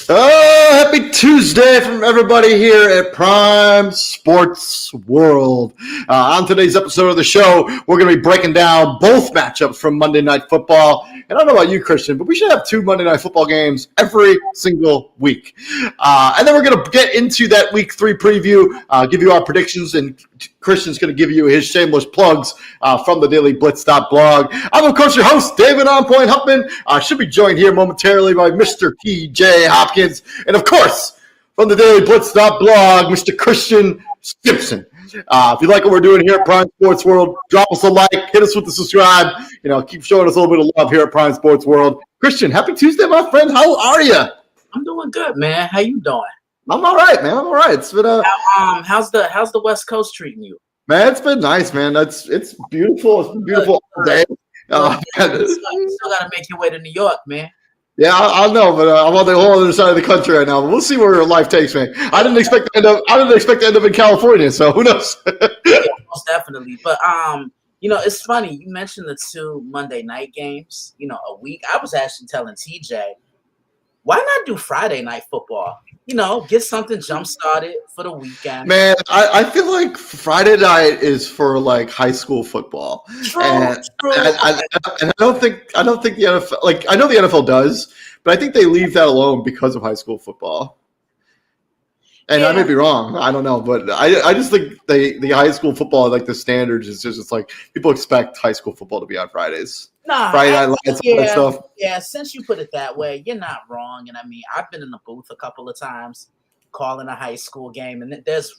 Happy Tuesday from everybody here at Prime Sports World. On today's episode of the show, we're going to be breaking down both matchups from Monday Night Football. And I don't know about you, Christian, but we should have 2 Monday Night Football games every single week. And then we're going to get into that Week 3 preview, give you our predictions, and Christian's going to give you his shameless plugs from the Daily Blitz.blog. I'm, of course, your host, David On Point Huffman. I should be joined here momentarily by Mr. P.J. Hopkins. And, of course, from the Daily Blitz.blog, Mr. Christian Simpson. If you like what we're doing here at Prime Sports World, drop us a like, hit us with the subscribe. Keep showing us a little bit of love here at Prime Sports World. Christian, happy Tuesday, my friend. How are you? I'm doing good, man. How you doing? I'm all right, man. I'm all right. It's been how's the West Coast treating you? Man, it's been nice, man. It's beautiful. It's been beautiful all day. You still got to make your way to New York, man. Yeah, I know, but I'm on the whole other side of the country right now. But we'll see where life takes me. I didn't expect to end up in California, so who knows? Yeah, most definitely. But it's funny you mentioned the 2 Monday night games. A week. I was actually telling TJ, why not do Friday night football? Get something jump started for the weekend. Man, I feel like Friday night is for like high school football. True. And I don't think the NFL, like, I know the NFL does, but I think they leave that alone because of high school football. And I may be wrong. I don't know, but I just think the high school football, like the standards, is just like people expect high school football to be on Fridays. Friday night lights, all that stuff. Yeah, since you put it that way, you're not wrong. And I mean, I've been in the booth a couple of times calling a high school game, and there's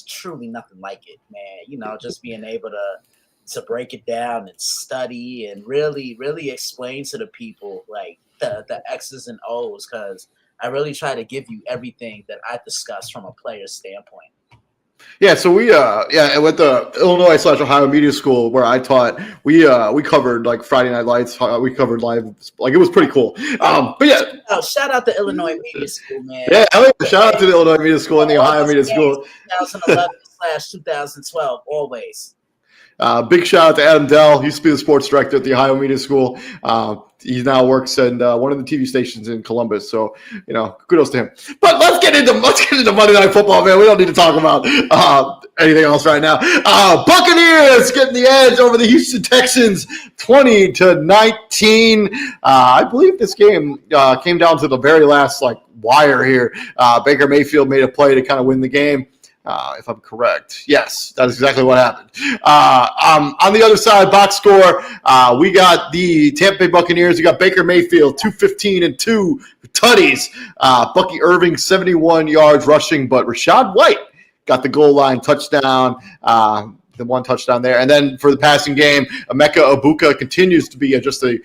truly nothing like it, man. Just being able to break it down and study and really, really explain to the people like the X's and O's, because I really try to give you everything that I discuss from a player's standpoint. Yeah, so we with the Illinois/Ohio Media School where I taught, we covered like Friday Night Lights. We covered live, like it was pretty cool. But yeah, shout out to Illinois Media School, man. Yeah, shout out to the Illinois Media School and the Ohio Media School. 2011/2012, always. Big shout out to Adam Dell. He used to be the sports director at the Ohio Media School. He now works at one of the TV stations in Columbus. So, kudos to him. But let's get into Monday Night Football, man. We don't need to talk about anything else right now. Buccaneers getting the edge over the Houston Texans, 20-19. I believe this game came down to the very last wire here. Baker Mayfield made a play to kind of win the game. If I'm correct. Yes, that is exactly what happened. On the other side, box score, we got the Tampa Bay Buccaneers. We got Baker Mayfield, 215 and 2 tutties. Bucky Irving, 71 yards rushing, but Rachaad White got the goal line touchdown. The one touchdown there. And then for the passing game, Emeka Egbuka continues to be just a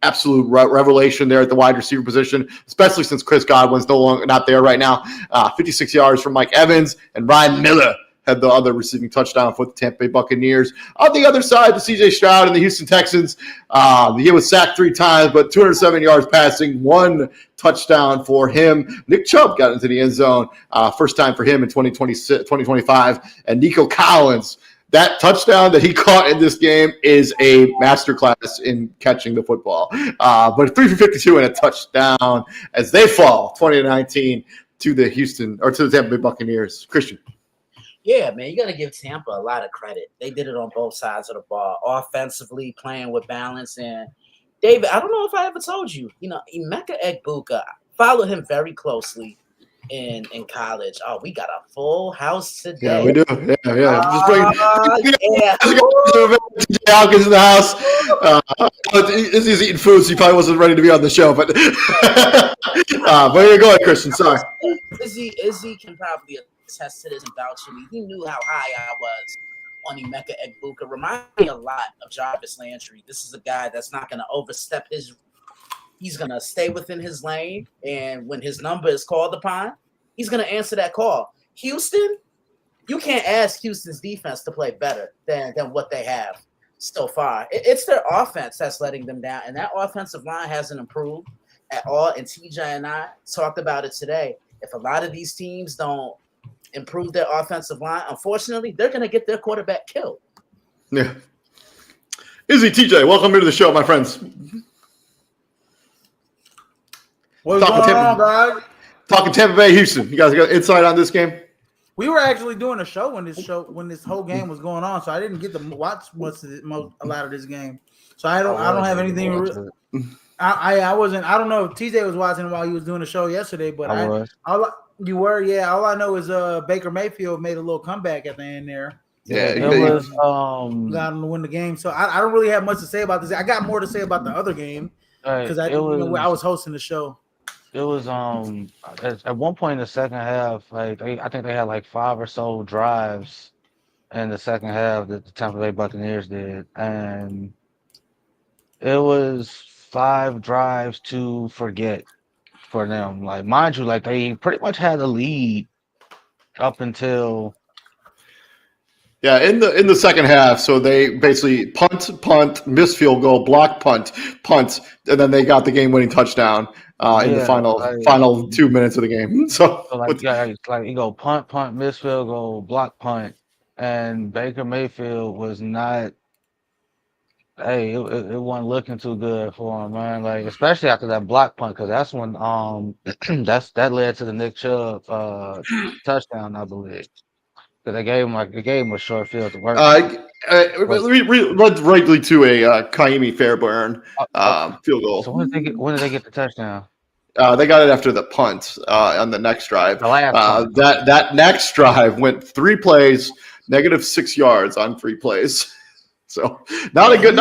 absolute revelation there at the wide receiver position, especially since Chris Godwin's not there right now. 56 yards from Mike Evans, and Ryan Miller had the other receiving touchdown for the Tampa Bay Buccaneers. On the other side, the C.J. Stroud and the Houston Texans, he was sacked 3 times, but 207 yards passing, 1 touchdown for him. Nick Chubb got into the end zone, first time for him in 2025, and Nico Collins, that touchdown that he caught in this game is a masterclass in catching the football. But 3 for 52 and a touchdown as they fall 20-19 to the Tampa Bay Buccaneers. Christian. Yeah, man, you got to give Tampa a lot of credit. They did it on both sides of the ball, offensively playing with balance. And David, I don't know if I ever told you, Emeka Egbuka, followed him very closely in college. Oh, we got a full house today. Yeah, we do. Yeah. Just bring Hawkins in the house. He's eating food, so he probably wasn't ready to be on the show. But go ahead, Christian. Sorry. Izzy can probably attest to this and vouch for me. He knew how high I was on Emeka Egbuka. Remind me a lot of Jarvis Landry. This is a guy that's not going to overstep his He's going to stay within his lane. And when his number is called upon, he's going to answer that call. Houston, you can't ask Houston's defense to play better than what they have so far. It's their offense that's letting them down. And that offensive line hasn't improved at all. And TJ and I talked about it today. If a lot of these teams don't improve their offensive line, unfortunately, they're going to get their quarterback killed. Yeah. Izzy, TJ, welcome into the show, my friends. What's going on, guys? Talking Tampa Bay, Houston. You guys got insight on this game? We were actually doing a show when this whole game was going on, so I didn't get to watch a lot of this game. So I don't have anything. I wasn't. I don't know if TJ was watching it while he was doing the show yesterday, but you were. Yeah. All I know is Baker Mayfield made a little comeback at the end there. Yeah, got him to win the game. So I don't really have much to say about this. I got more to say about the other game because I was hosting the show. It was at one point in the second half, like I think they had like 5 or so drives in the second half that the Tampa Bay Buccaneers did, and it was 5 drives to forget for them. Like, mind you, like they pretty much had a lead up until. Yeah, in the second half, so they basically punt, missed field goal, block punt, and then they got the game-winning touchdown in the final 2 minutes of the game. So you go punt, miss field goal, block punt, and Baker Mayfield was not. Hey, it wasn't looking too good for him, man. Like, especially after that block punt, because that's when that led to the Nick Chubb touchdown, I believe. Because they gave him a short field to work. Led rightly to a Kaimi Fairbairn field goal. So when did they get the touchdown? They got it after the punt on the next drive. The last punt. That next drive went 3 plays, -6 yards on 3 plays. So not a good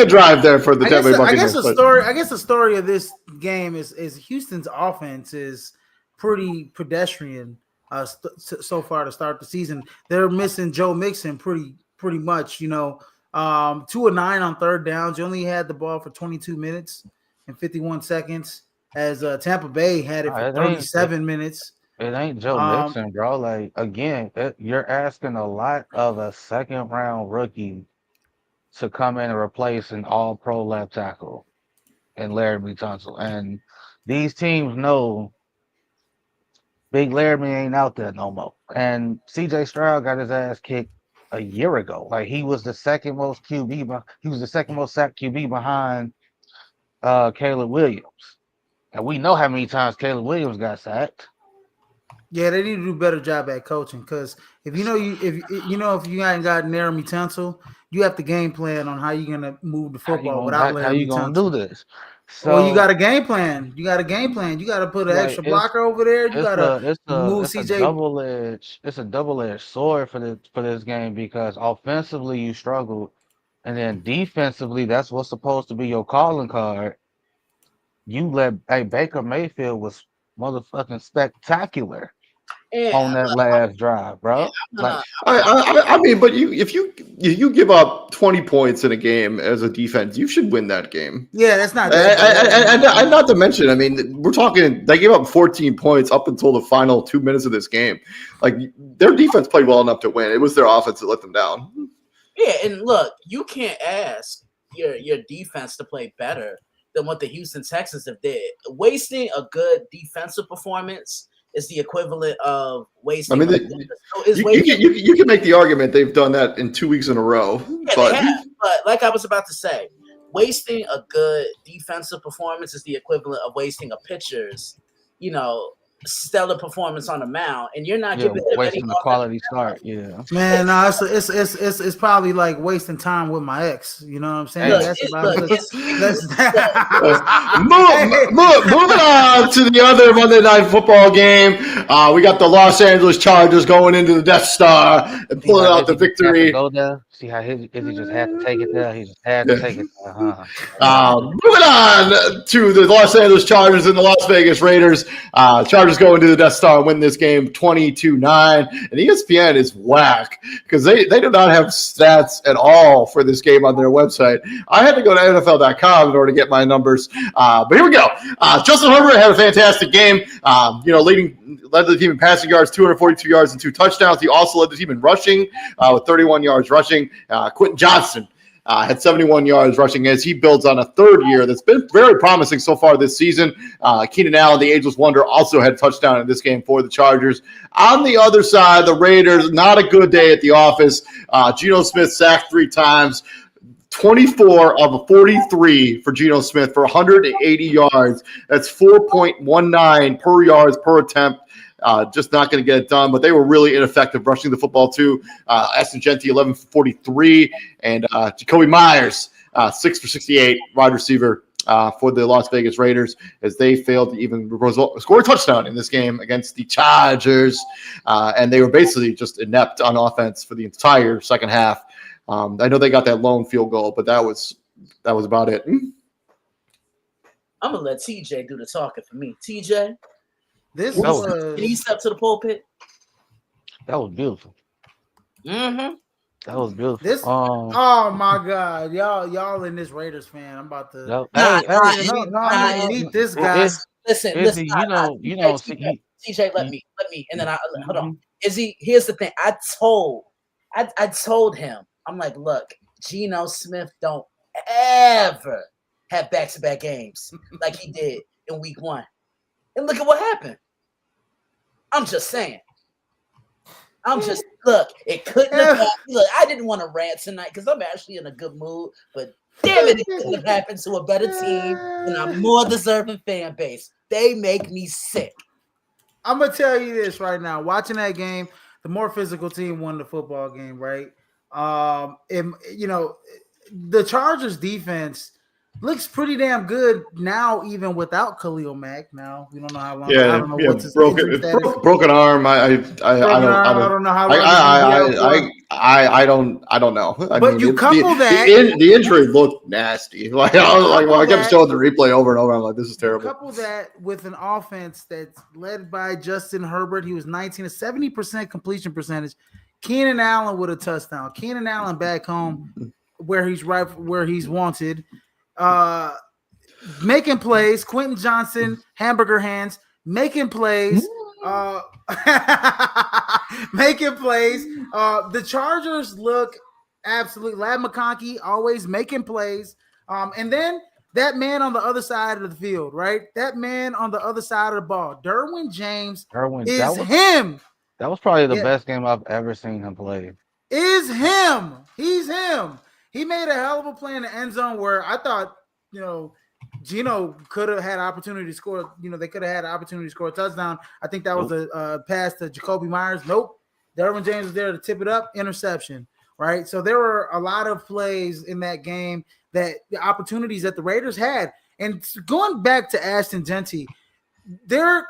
drive there for the Tampa Bay Buccaneers. I guess the story of this game is Houston's offense is pretty pedestrian. So far to start the season, they're missing Joe Mixon pretty much. 2 of 9 on third downs. You only had the ball for 22 minutes and 51 seconds, as Tampa Bay had it for 37 minutes. It ain't Joe Mixon, bro. Like, again, you're asking a lot of a second-round rookie to come in and replace an all-pro left tackle and Laramie Tunsil. And these teams know Big Laramie ain't out there no more. And C.J. Stroud got his ass kicked a year ago. Like, he was the second most sacked QB behind Caleb Williams. And we know how many times Caleb Williams got sacked. Yeah, they need to do a better job at coaching, because if you ain't got Laramie Tunsil, you have to game plan on how you're gonna move the football without Laramie Tunsil. How you gonna do this? So you got a game plan. You got to put an extra blocker over there. You got to move CJ. It's a double-edged sword for this game, because offensively you struggled, and then defensively that's what's supposed to be your calling card. Baker Mayfield was motherfucking spectacular on that last drive, bro. I mean, but if you give up 20 points in a game as a defense, you should win that game. Yeah, that's not. And not to mention, I mean, we're talking. They gave up 14 points up until the final 2 minutes of this game. Like, their defense played well enough to win. It was their offense that let them down. Yeah, and look, you can't ask your defense to play better than what the Houston Texans have did. Wasting a good defensive performance is the equivalent of wasting. I mean, you can make the argument they've done that in 2 weeks in a row. Yeah, but they have, but like I was about to say, wasting a good defensive performance is the equivalent of wasting a pitcher's, stellar performance on the mound, and you're not giving them wasting any the quality start. Yeah, man, no, it's probably like wasting time with my ex. You know what I'm saying? Moving on to the other Monday Night Football game. We got the Los Angeles Chargers going into the Death Star and pulling out the victory. Go there. See how Izzy just had to take it there. He just had to take it there. Moving on to the Los Angeles Chargers and the Las Vegas Raiders. Chargers Chargers go into the Death Star and win this game 22-9. And ESPN is whack because they do not have stats at all for this game on their website. I had to go to NFL.com in order to get my numbers. But here we go. Justin Herbert had a fantastic game. Led the team in passing yards, 242 yards and 2 touchdowns. He also led the team in rushing with 31 yards rushing. Quentin Johnson had 71 yards rushing as he builds on a third year that's been very promising so far this season. Keenan Allen, the ageless wonder, also had a touchdown in this game for the Chargers. On the other side, the Raiders, not a good day at the office. Geno Smith sacked 3 times. 24 of 43 for Geno Smith for 180 yards. That's 4.19 per yards per attempt. Just not going to get it done, but they were really ineffective rushing the football too. Ashton Genty, 11 for 43, and Jacoby Myers, 6 for 68, wide receiver for the Las Vegas Raiders, as they failed to even score a touchdown in this game against the Chargers, and they were basically just inept on offense for the entire second half. I know they got that lone field goal, but that was about it. I'm gonna let TJ do the talking for me. TJ, can he step to the pulpit? That was beautiful. Mm-hmm. That was beautiful. Oh my God, y'all in this Raiders fan. I'm about to. Meet this guy. Listen. TJ, let me, and then hold on. Here's the thing. I told him. I'm like, look, Geno Smith don't ever have back-to-back games like he did in week 1. And look at what happened. I'm just saying. Look, it couldn't have happened. Look, I didn't want to rant tonight because I'm actually in a good mood, but damn it couldn't have happened to a better team and a more deserving fan base. They make me sick. I'm going to tell you this right now. Watching that game, the more physical team won the football game, right? The Chargers defense looks pretty damn good now, even without Khalil Mack. Now we don't know how long. Yeah, I don't know what's his broken arm. I don't know how long. I don't know. But you couple that the injury looked nasty. Like I kept showing the replay over and over. I'm like, this is terrible. Couple that with an offense that's led by Justin Herbert. He was 70% completion percentage. Keenan Allen with a touchdown. Keenan Allen back home where he's wanted. Making plays. Quentin Johnson, hamburger hands, making plays. Making plays. The Chargers look absolutely. Ladd McConkey always making plays. And then that man on the other side of the field, right? That man on the other side of the ball, Derwin James, is him. That was probably the best game I've ever seen him play. Is him. He's him. He made a hell of a play in the end zone where I thought, Geno could have had opportunity to score. They could have had an opportunity to score a touchdown. I think that was a pass to Jacoby Myers. Nope. Derwin James was there to tip it up. Interception, right? So there were a lot of plays in that game that the opportunities that the Raiders had. And going back to Ashton Genty, I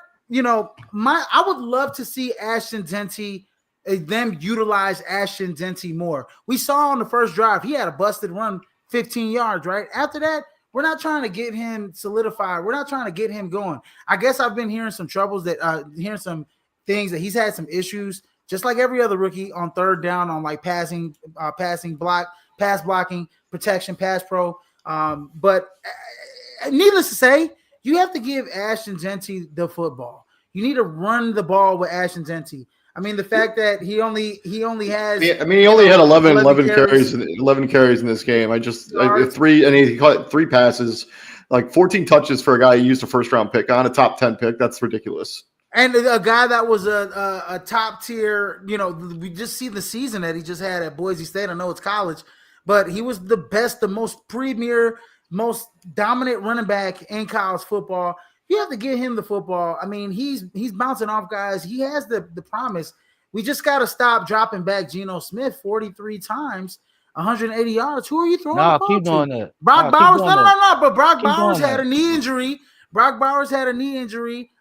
would love to see Ashton Genty, them utilize Ashton Genty more. We saw on the first drive, he had a busted run, 15 yards, right? After that, we're not trying to get him solidified. We're not trying to get him going. I guess I've been hearing some troubles hearing some things that he's had some issues, just like every other rookie on third down on like passing block, pass blocking, protection, pass pro. But needless to say, you have to give Ashton Genty the football. You need to run the ball with Ashton Genty. I mean, the fact that he only has. Yeah, I mean, he only had 11 carries in this game. He caught 3 passes, like 14 touches for a guy who used a first-round pick on a top 10 pick. That's ridiculous. And a guy that was a top tier, we just see the season that he just had at Boise State. I know it's college, but he was the best, the most premier, most dominant running back in college football. You have to give him the football. I mean, he's bouncing off guys. He has the promise. We just got to stop dropping back Geno Smith 43 times, 180 yards. Who are you throwing the ball keep to? doing that. Brock Bowers? No. But Brock Bowers had a knee injury.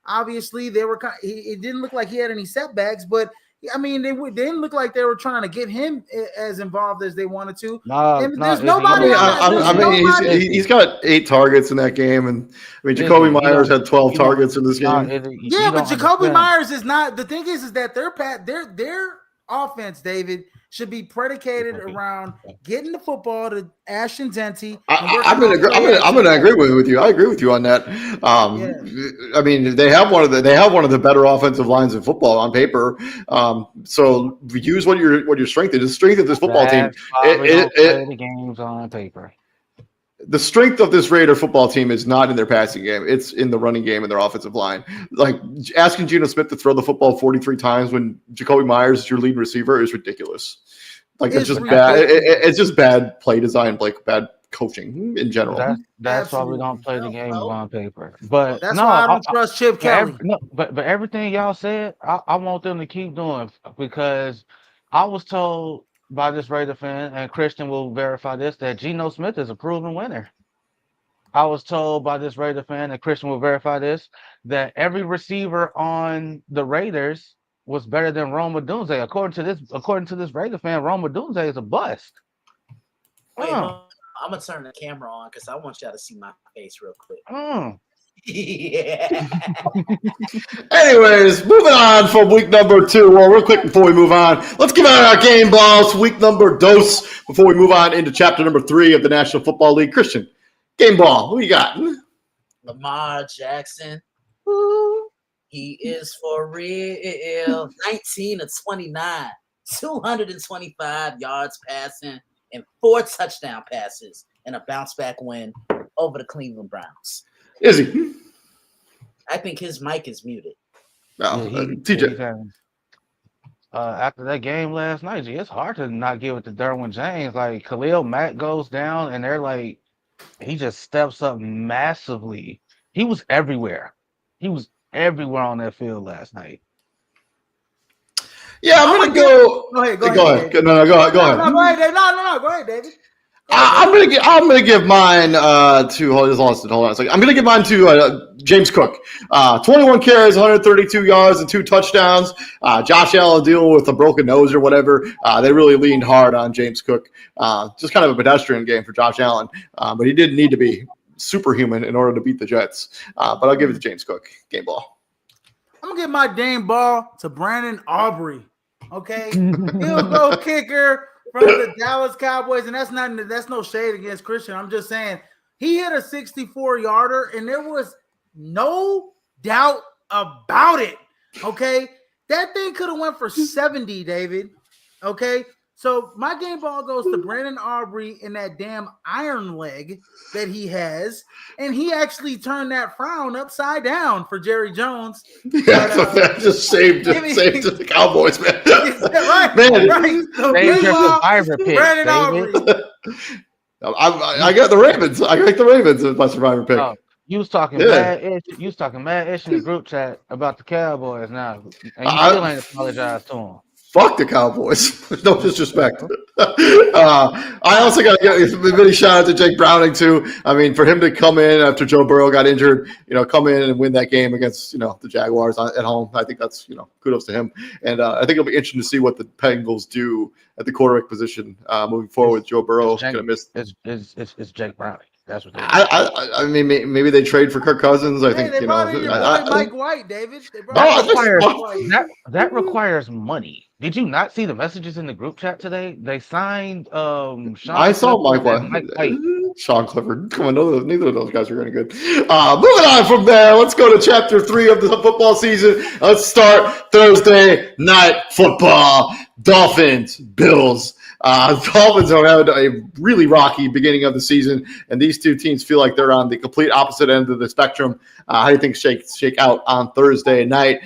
Obviously, it didn't look like he had any setbacks, but I mean, they didn't look like they were trying to get him as involved as they wanted to. No, And no, there's Izzy, nobody on that. I mean, he's got 8 targets in that game, and I mean, Jacoby Izzy, Myers had 12 targets in this no, game. Izzy, Yeah, you but don't Jacoby understand. Myers is not. The thing is that their offense, David, should be predicated around getting the football to Ashton Zenty. I'm gonna agree with you. I agree with you on that. I mean, they have one of the better offensive lines in football on paper. So use what your strength is. The strength of this football team. We don't play the games on paper. The strength of this Raider football team is not in their passing game. It's in the running game and their offensive line. Like asking Geno Smith to throw the football 43 times when Jacoby Myers is your lead receiver is ridiculous. Like it's just bad. It's just bad play design, like bad coaching in general. That's why we don't play the games on paper. But that's why I don't trust Chip Kelly. But everything y'all said, I want them to keep doing because I was told by this Raider fan, and Christian will verify this, that Geno Smith is a proven winner. I was told by this Raider fan, and Christian will verify this, that every receiver on the Raiders was better than Rome Odunze. According to this Raider fan, Rome Odunze is a bust. Wait, I'm gonna turn the camera on because I want y'all to see my face real quick. Yeah. Anyways, moving on from week number 2. Well, real quick before we move on, let's give out our game balls. Week number dos before we move on into chapter number 3 of the National Football League. Christian, game ball. What do you got? Lamar Jackson. Ooh, he is for real. 19 of 29, 225 yards passing, and 4 touchdown passes, and a bounce back win over the Cleveland Browns. Is he? I think his mic is muted. TJ. After that game last night, it's hard to not give it to Derwin James. Like Khalil Mack goes down, and they're like, he just steps up massively. He was everywhere. He was everywhere on that field last night. Yeah, I'm gonna go. Go ahead. No, go ahead. No, go ahead, David. No, go ahead, David. I'm gonna give mine to hold on a second. I'm gonna give mine to James Cook. 21 carries, 132 yards, and 2 touchdowns. Josh Allen dealing with a broken nose or whatever. They really leaned hard on James Cook. Just kind of a pedestrian game for Josh Allen, but he didn't need to be superhuman in order to beat the Jets. But I'll give it to James Cook. Game ball. I'm gonna give my game ball to Brandon Aubrey. Okay, field goal kicker from the Dallas Cowboys, and that's no shade against Christian. I'm just saying he hit a 64-yarder, and there was no doubt about it. Okay, that thing could have went for 70, David. Okay, so my game ball goes to Brandon Aubrey in that damn iron leg that he has, and he actually turned that frown upside down for Jerry Jones. Yeah, that just saved the Cowboys, man. Right. So Brandon Aubrey. I got the Ravens. I like the Ravens as my survivor pick. Oh, you was talking mad ish in the group chat about the Cowboys now, and you still ain't apologized to them. Fuck the Cowboys. No disrespect. I also got to give a big shout out to Jake Browning, too. I mean, for him to come in after Joe Burrow got injured, come in and win that game against, the Jaguars at home. I think that's, kudos to him. And I think it'll be interesting to see what the Bengals do at the quarterback position moving forward with Joe Burrow. It's Jake Browning. That's what I mean, maybe they trade for Kirk Cousins. I think, they brought in your boy Mike White, David. That requires money. Did you not see the messages in the group chat today? They signed I saw Mike White. Sean Clifford. Come on, neither of those guys are any good. Moving on from there, let's go to chapter 3 of the football season. Let's start Thursday night football. Dolphins, Bills. Dolphins are having a really rocky beginning of the season, and these two teams feel like they're on the complete opposite end of the spectrum. How do you think shake out on Thursday night?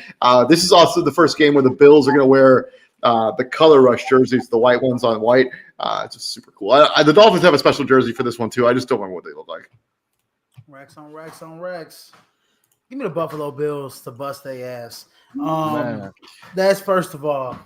This is also the first game where the Bills are going to wear the color rush jerseys, the white ones on white. It's just super cool. The Dolphins have a special jersey for this one, too. I just don't remember what they look like. Racks on racks on racks. Give me the Buffalo Bills to bust their ass. That's first of all.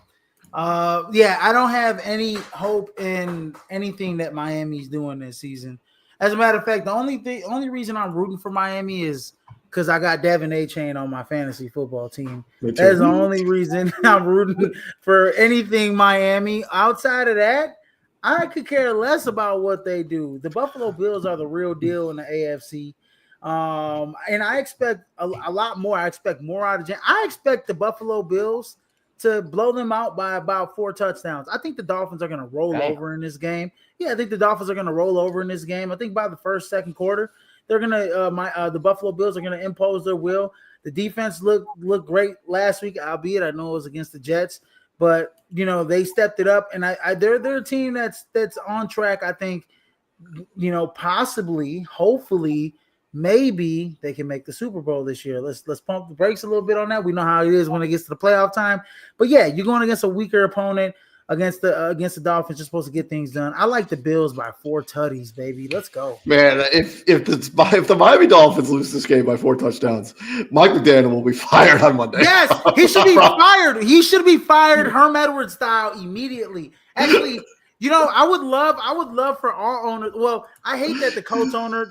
I don't have any hope in anything that Miami's doing this season. As a matter of fact, the only reason I'm rooting for Miami is because I got Devin A-Chain on my fantasy football team. That is the only reason I'm rooting for anything Miami. Outside of that, I could care less about what they do. The Buffalo Bills are the real deal in the AFC. And I expect a lot more. I expect more out of Jan. I expect the Buffalo Bills to blow them out by about 4 touchdowns. I think the Dolphins are going to roll over in this game. Yeah, I think the Dolphins are going to roll over in this game. I think by the second quarter, they're going to the Buffalo Bills are going to impose their will. The defense looked great last week, albeit I know it was against the Jets, but they stepped it up, and they're a team that's on track. I think possibly, hopefully, maybe they can make the Super Bowl this year. Let's pump the brakes a little bit on that. We know how it is when it gets to the playoff time. But yeah, you're going against a weaker opponent against the Dolphins. You're supposed to get things done. I like the Bills by 4 tutties, baby. Let's go. Man, if the Miami Dolphins lose this game by 4 touchdowns, Mike McDaniel will be fired on Monday. Yes, he should be fired. He should be fired Herm Edwards style immediately. Actually, I would love for all owners. Well, I hate that the coach owner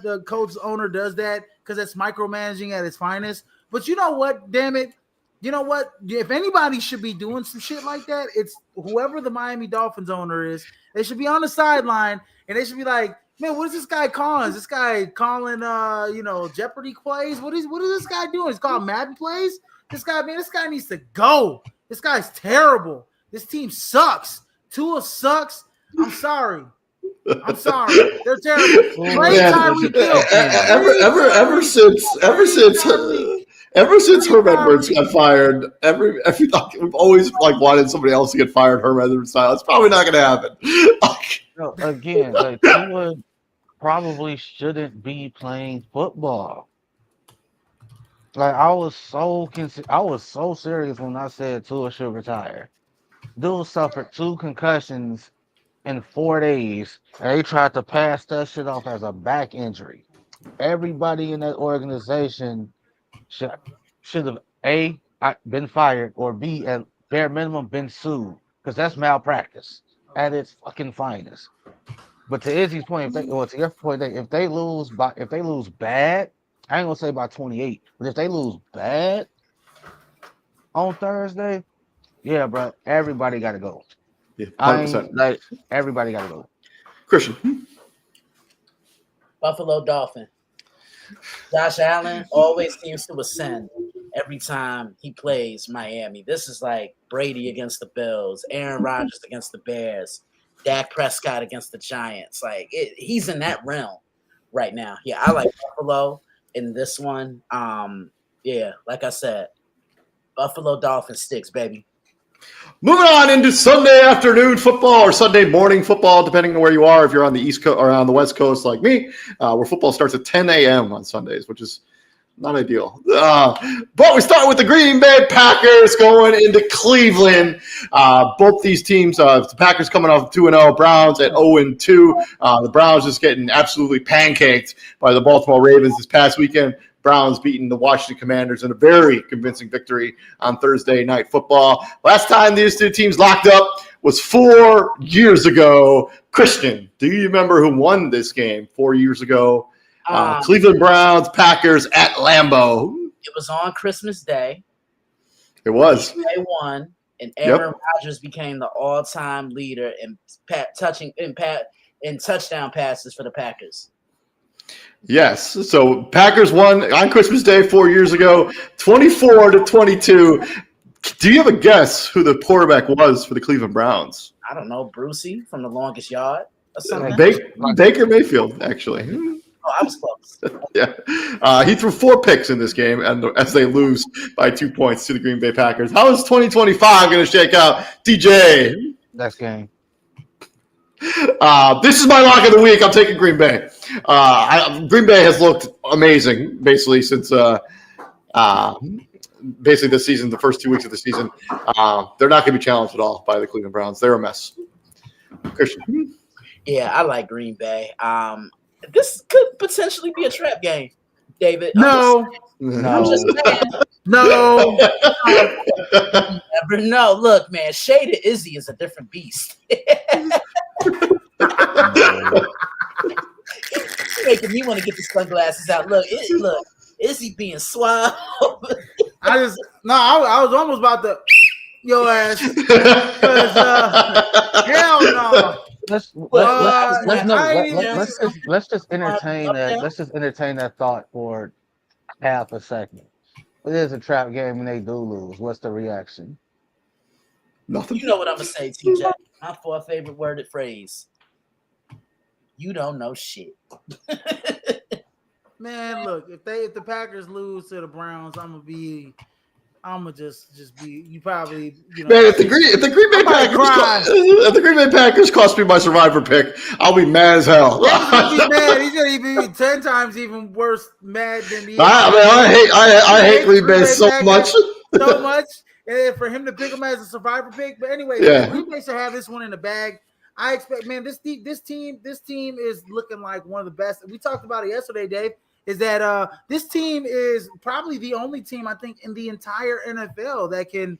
does that because it's micromanaging at its finest. But you know what? Damn it. You know what? If anybody should be doing some shit like that, it's whoever the Miami Dolphins owner is. They should be on the sideline and they should be like, man, what is this guy calling? Is this guy calling Jeopardy plays? What is this guy doing? He's calling Madden plays? This guy needs to go. This guy's terrible. This team sucks. Tua sucks. I'm sorry. They're terrible. Tyreek Hill. Ever since Herm Edwards got fired, we've always wanted somebody else to get fired. Herm Edwards style. It's probably not going to happen. Again, Tua probably shouldn't be playing football. I was so serious when I said Tua should retire. Dude suffered 2 concussions in 4 days, and they tried to pass that shit off as a back injury. Everybody in that organization should have A, been fired, or B, at bare minimum been sued, because that's malpractice at its fucking finest. But to Izzy's point, to your point, if they lose bad, I ain't gonna say by 28, but if they lose bad on Thursday, yeah, bro, everybody got to go. Yeah, 100%. Everybody got to go. Christian. Buffalo Dolphin. Josh Allen always seems to ascend every time he plays Miami. This is like Brady against the Bills, Aaron Rodgers against the Bears, Dak Prescott against the Giants. He's in that realm right now. Yeah, I like Buffalo in this one. Like I said, Buffalo Dolphin sticks, baby. Moving on into Sunday afternoon football or Sunday morning football, depending on where you are. If you're on the East Coast or on the West Coast like me, where football starts at 10 a.m. on Sundays, which is not ideal. But we start with the Green Bay Packers going into Cleveland. Both these teams, the Packers coming off 2-0, Browns at 0-2. The Browns just getting absolutely pancaked by the Baltimore Ravens this past weekend. Browns beating the Washington Commanders in a very convincing victory on Thursday Night Football. Last time these two teams locked up was 4 years ago. Christian, do you remember who won this game 4 years ago? Cleveland Browns, Packers at Lambeau. It was on Christmas Day. It was. They won, and Aaron Rodgers became the all-time leader in touchdown passes for the Packers. Yes. So Packers won on Christmas Day 4 years ago, 24-22. Do you have a guess who the quarterback was for the Cleveland Browns? I don't know. Brucey from The Longest Yard or something? Baker Mayfield, actually. Oh, I was close. Yeah. He threw 4 picks in this game and as they lose by 2 points to the Green Bay Packers. How is 2025 going to shake out? DJ. Next game. This is my lock of the week. I'm taking Green Bay. Green Bay has looked amazing, basically, since this season, the first 2 weeks of the season. They're not going to be challenged at all by the Cleveland Browns. They're a mess. Christian. Yeah, I like Green Bay. This could potentially be a trap game, David. No. I'm just saying. No. Never know. Look, man, Shaded Izzy is a different beast. he want to get the sunglasses out. Look, is he being suave? I was almost about to your ass. Hell no. Let's just entertain that. Let's just entertain that thought for half a second. It is a trap game and they do lose. What's the reaction? Nothing. You know what I'm gonna say, TJ. My fourth favorite worded phrase. You don't know shit. Man, look, if the Packers lose to the Browns, I'm gonna just be. You probably, Man, if the Green Bay Packers cost me my survivor pick, I'll be mad as hell. He's gonna be mad. He's gonna be 10 times even worse mad than he is. I hate Green Bay so much. So much. And for him to pick him as a survivor pick. But anyway, Green Bay should have this one in the bag. I expect, man, this team is looking like one of the best. We talked about it yesterday, Dave. Is that this team is probably the only team I think in the entire NFL that can,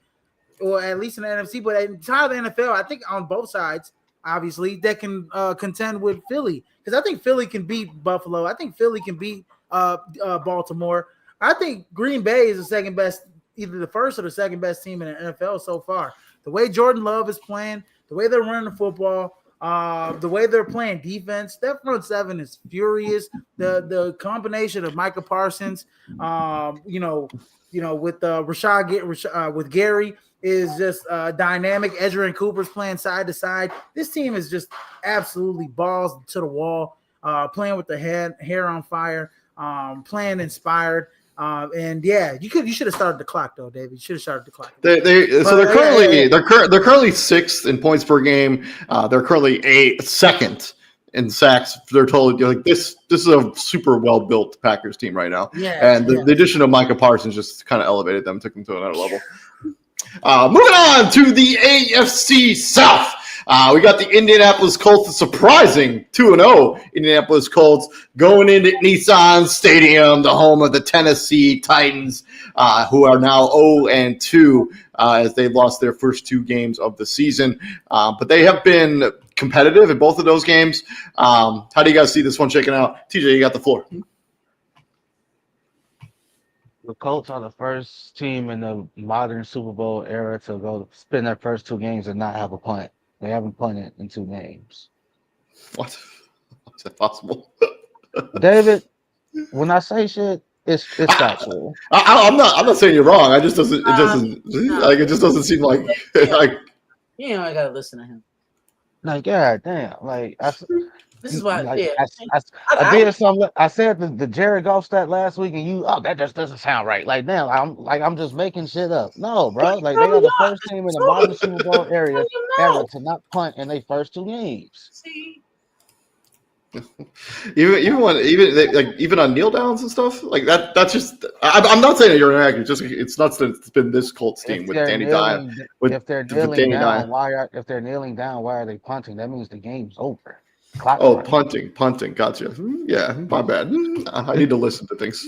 or at least in the NFC, but entire NFL, I think on both sides, obviously, that can contend with Philly. Because I think Philly can beat Buffalo. I think Philly can beat Baltimore. I think Green Bay is the second best, either the first or the second best team in the NFL so far. The way Jordan Love is playing, the way they're running the football, the way they're playing defense, that front seven is furious. The combination of Micah Parsons, with Rashad with Gary is just dynamic. Ezra and Cooper's playing side to side. This team is just absolutely balls to the wall, playing with the hair on fire, playing inspired. And yeah, you should have started the clock though, David. You should have started the clock. They're currently sixth in points per game. They're currently second in sacks. They're totally like this. This is a super well built Packers team right now. Yeah, and the addition of Micah Parsons just kind of elevated them, took them to another level. Moving on to the AFC South. We got the Indianapolis Colts, the surprising 2-0 Indianapolis Colts going into Nissan Stadium, the home of the Tennessee Titans, who are now 0-2 as they lost their first two games of the season. But they have been competitive in both of those games. How do you guys see this one shaking out? TJ, you got the floor. The Colts are the first team in the modern Super Bowl era to go spend their first two games and not have a punt. They haven't punted in two games. What? How's that possible? David, when I say shit, it's factual. I'm not saying you're wrong. It just doesn't seem like like. You know, I gotta listen to him. Like, god damn, like this is why. Like, yeah, I did something. I said the Jared Goff stat last week, and that just doesn't sound right. Like, damn, I'm just making shit up. No, bro. Like, they are the first team in the modern Super Bowl era to not punt in their first two games. See, even on kneel downs and stuff like that. That's just. I'm not saying that you're inaccurate. Just it's nuts that it's been this Colts team with Danny Dimes. If they're kneeling down, why are they punting? That means the game's over. Punting. Gotcha. Yeah, my bad. I need to listen to things.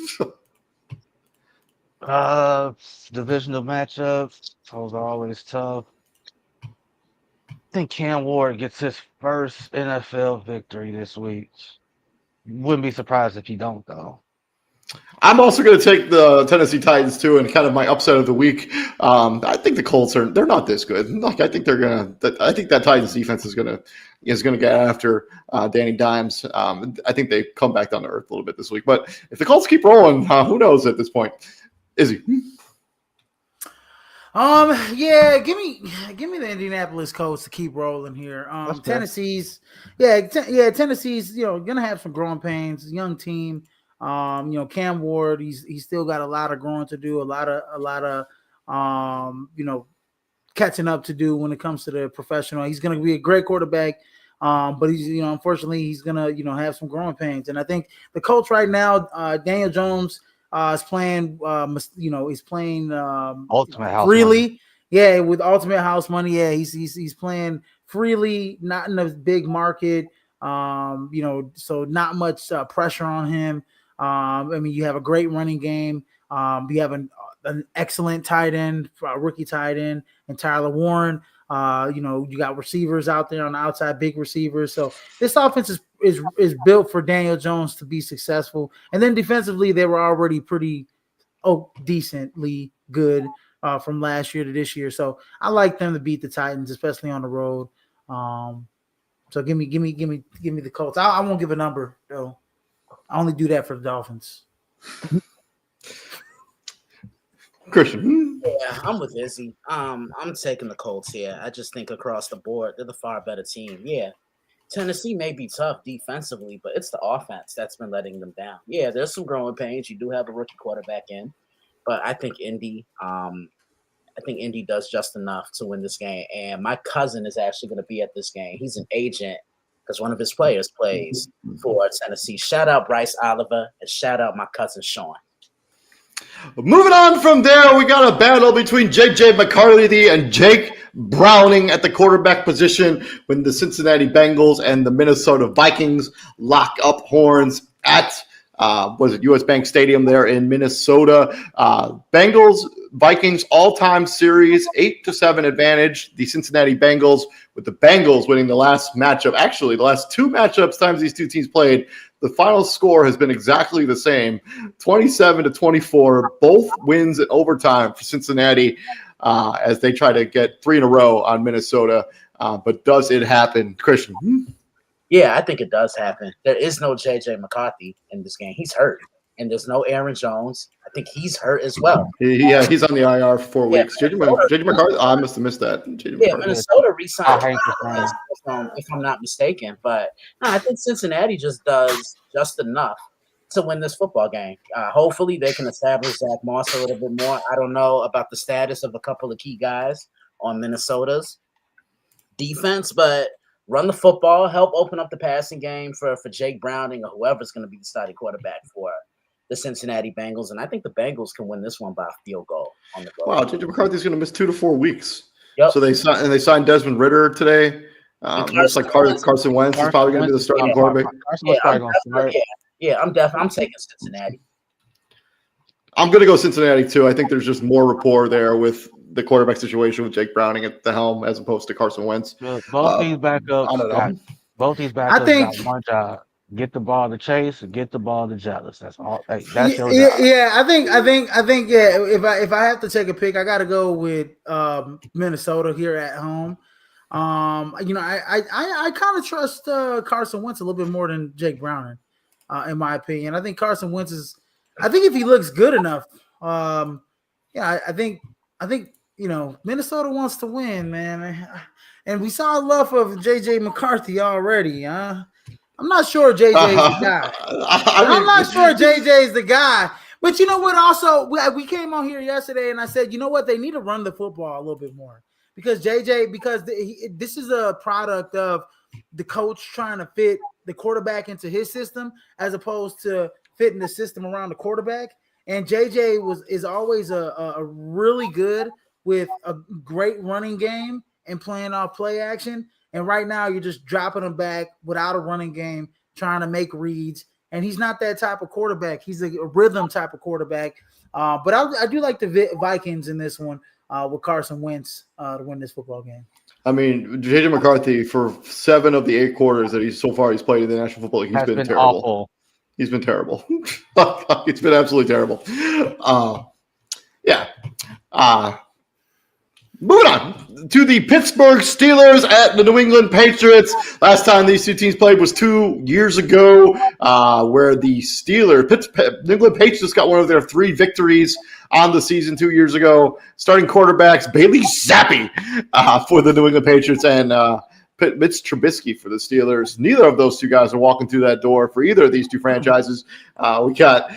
Divisional matchups. Those are always tough. I think Cam Ward gets his first NFL victory this week. Wouldn't be surprised if he don't, though. I'm also going to take the Tennessee Titans too, and kind of my upset of the week. I think the Colts they're not this good. Like I think that Titans defense is gonna get after Danny Dimes. I think they come back down to earth a little bit this week. But if the Colts keep rolling, who knows at this point? Izzy. Yeah, give me the Indianapolis Colts to keep rolling here. Tennessee's gonna have some growing pains. Young team. Cam Ward, he's still got a lot of growing to do, a lot of catching up to do when it comes to the professional. He's going to be a great quarterback, but he's unfortunately he's going to have some growing pains. And I think the Colts right now, Daniel Jones is playing, he's playing Ultimate House freely. Money. Yeah, with Ultimate House Money. Yeah, he's playing freely, not in a big market. So not much pressure on him. You have a great running game. You have an excellent tight end, rookie tight end, and Tyler Warren. You got receivers out there on the outside, big receivers. So this offense is built for Daniel Jones to be successful. And then defensively, they were already pretty decently good from last year to this year. So I like them to beat the Titans, especially on the road. So give me the Colts. I won't give a number though. I only do that for the Dolphins. Christian. Yeah, I'm with Izzy. I'm taking the Colts here. I just think across the board, they're the far better team. Yeah. Tennessee may be tough defensively, but it's the offense that's been letting them down. Yeah, there's some growing pains. You do have a rookie quarterback in, but I think Indy does just enough to win this game. And my cousin is actually going to be at this game. He's an agent because one of his players plays for Tennessee. Shout out Bryce Oliver and shout out my cousin Sean. Moving on from there, we got a battle between J.J. McCarthy and Jake Browning at the quarterback position when the Cincinnati Bengals and the Minnesota Vikings lock up horns at US Bank Stadium there in Minnesota. Bengals, Vikings all-time series, 8-7 advantage. The Cincinnati Bengals, with the Bengals winning the last matchup. Actually, the last two matchups times these two teams played, the final score has been exactly the same, 27-24. Both wins in overtime for Cincinnati as they try to get 3 in a row on Minnesota. But does it happen, Christian? Yeah, I think it does happen. There is no J.J. McCarthy in this game. He's hurt. And there's no Aaron Jones. I think he's hurt as well. Yeah, he's on the IR for 4 weeks. J.J. McCarthy, I must have missed that. Minnesota re-signed if I'm not mistaken. But no, I think Cincinnati just does just enough to win this football game. Hopefully they can establish Zach Moss a little bit more. I don't know about the status of a couple of key guys on Minnesota's defense, but run the football, help open up the passing game for Jake Browning or whoever's going to be the starting quarterback for the Cincinnati Bengals. And I think the Bengals can win this one by a field goal on the road. Wow, J.J. McCarthy's going to miss 2 to 4 weeks. Yep. So they signed Desmond Ritter today. Looks like Carson Wentz is probably going to be the starting quarterback. I'm taking Cincinnati. I'm going to go Cincinnati too. I think there's just more rapport there with the quarterback situation with Jake Browning at the helm as opposed to Carson Wentz. Both these backups got one job. Get the ball to Chase, get the ball to Jealous. That's all. That's your job. Yeah. I think. Yeah. If I have to take a pick, I got to go with Minnesota here at home. I kind of trust Carson Wentz a little bit more than Jake Browning, in my opinion. I think Carson Wentz is. I think if he looks good enough, I think Minnesota wants to win, man. And we saw love of J.J. McCarthy already, huh? I'm not sure JJ is the guy. I'm not sure JJ is the guy. But you know what? Also, we came on here yesterday and I said, you know what? They need to run the football a little bit more because this is a product of the coach trying to fit the quarterback into his system as opposed to fitting the system around the quarterback. And JJ is always a really good with a great running game and playing off play action. And right now, you're just dropping him back without a running game, trying to make reads. And he's not that type of quarterback. He's a rhythm type of quarterback. But I do like the Vikings in this one with Carson Wentz to win this football game. I mean, J.J. McCarthy, for 7 of the 8 quarters that he's played in the National Football League, he's been terrible. Awful. He's been terrible. It's been absolutely terrible. Moving on to the Pittsburgh Steelers at the New England Patriots. Last time these two teams played was 2 years ago, where the New England Patriots got one of their 3 victories on the season 2 years ago. Starting quarterbacks Bailey Zappi for the New England Patriots and Mitch Trubisky for the Steelers. Neither of those two guys are walking through that door for either of these two franchises. We got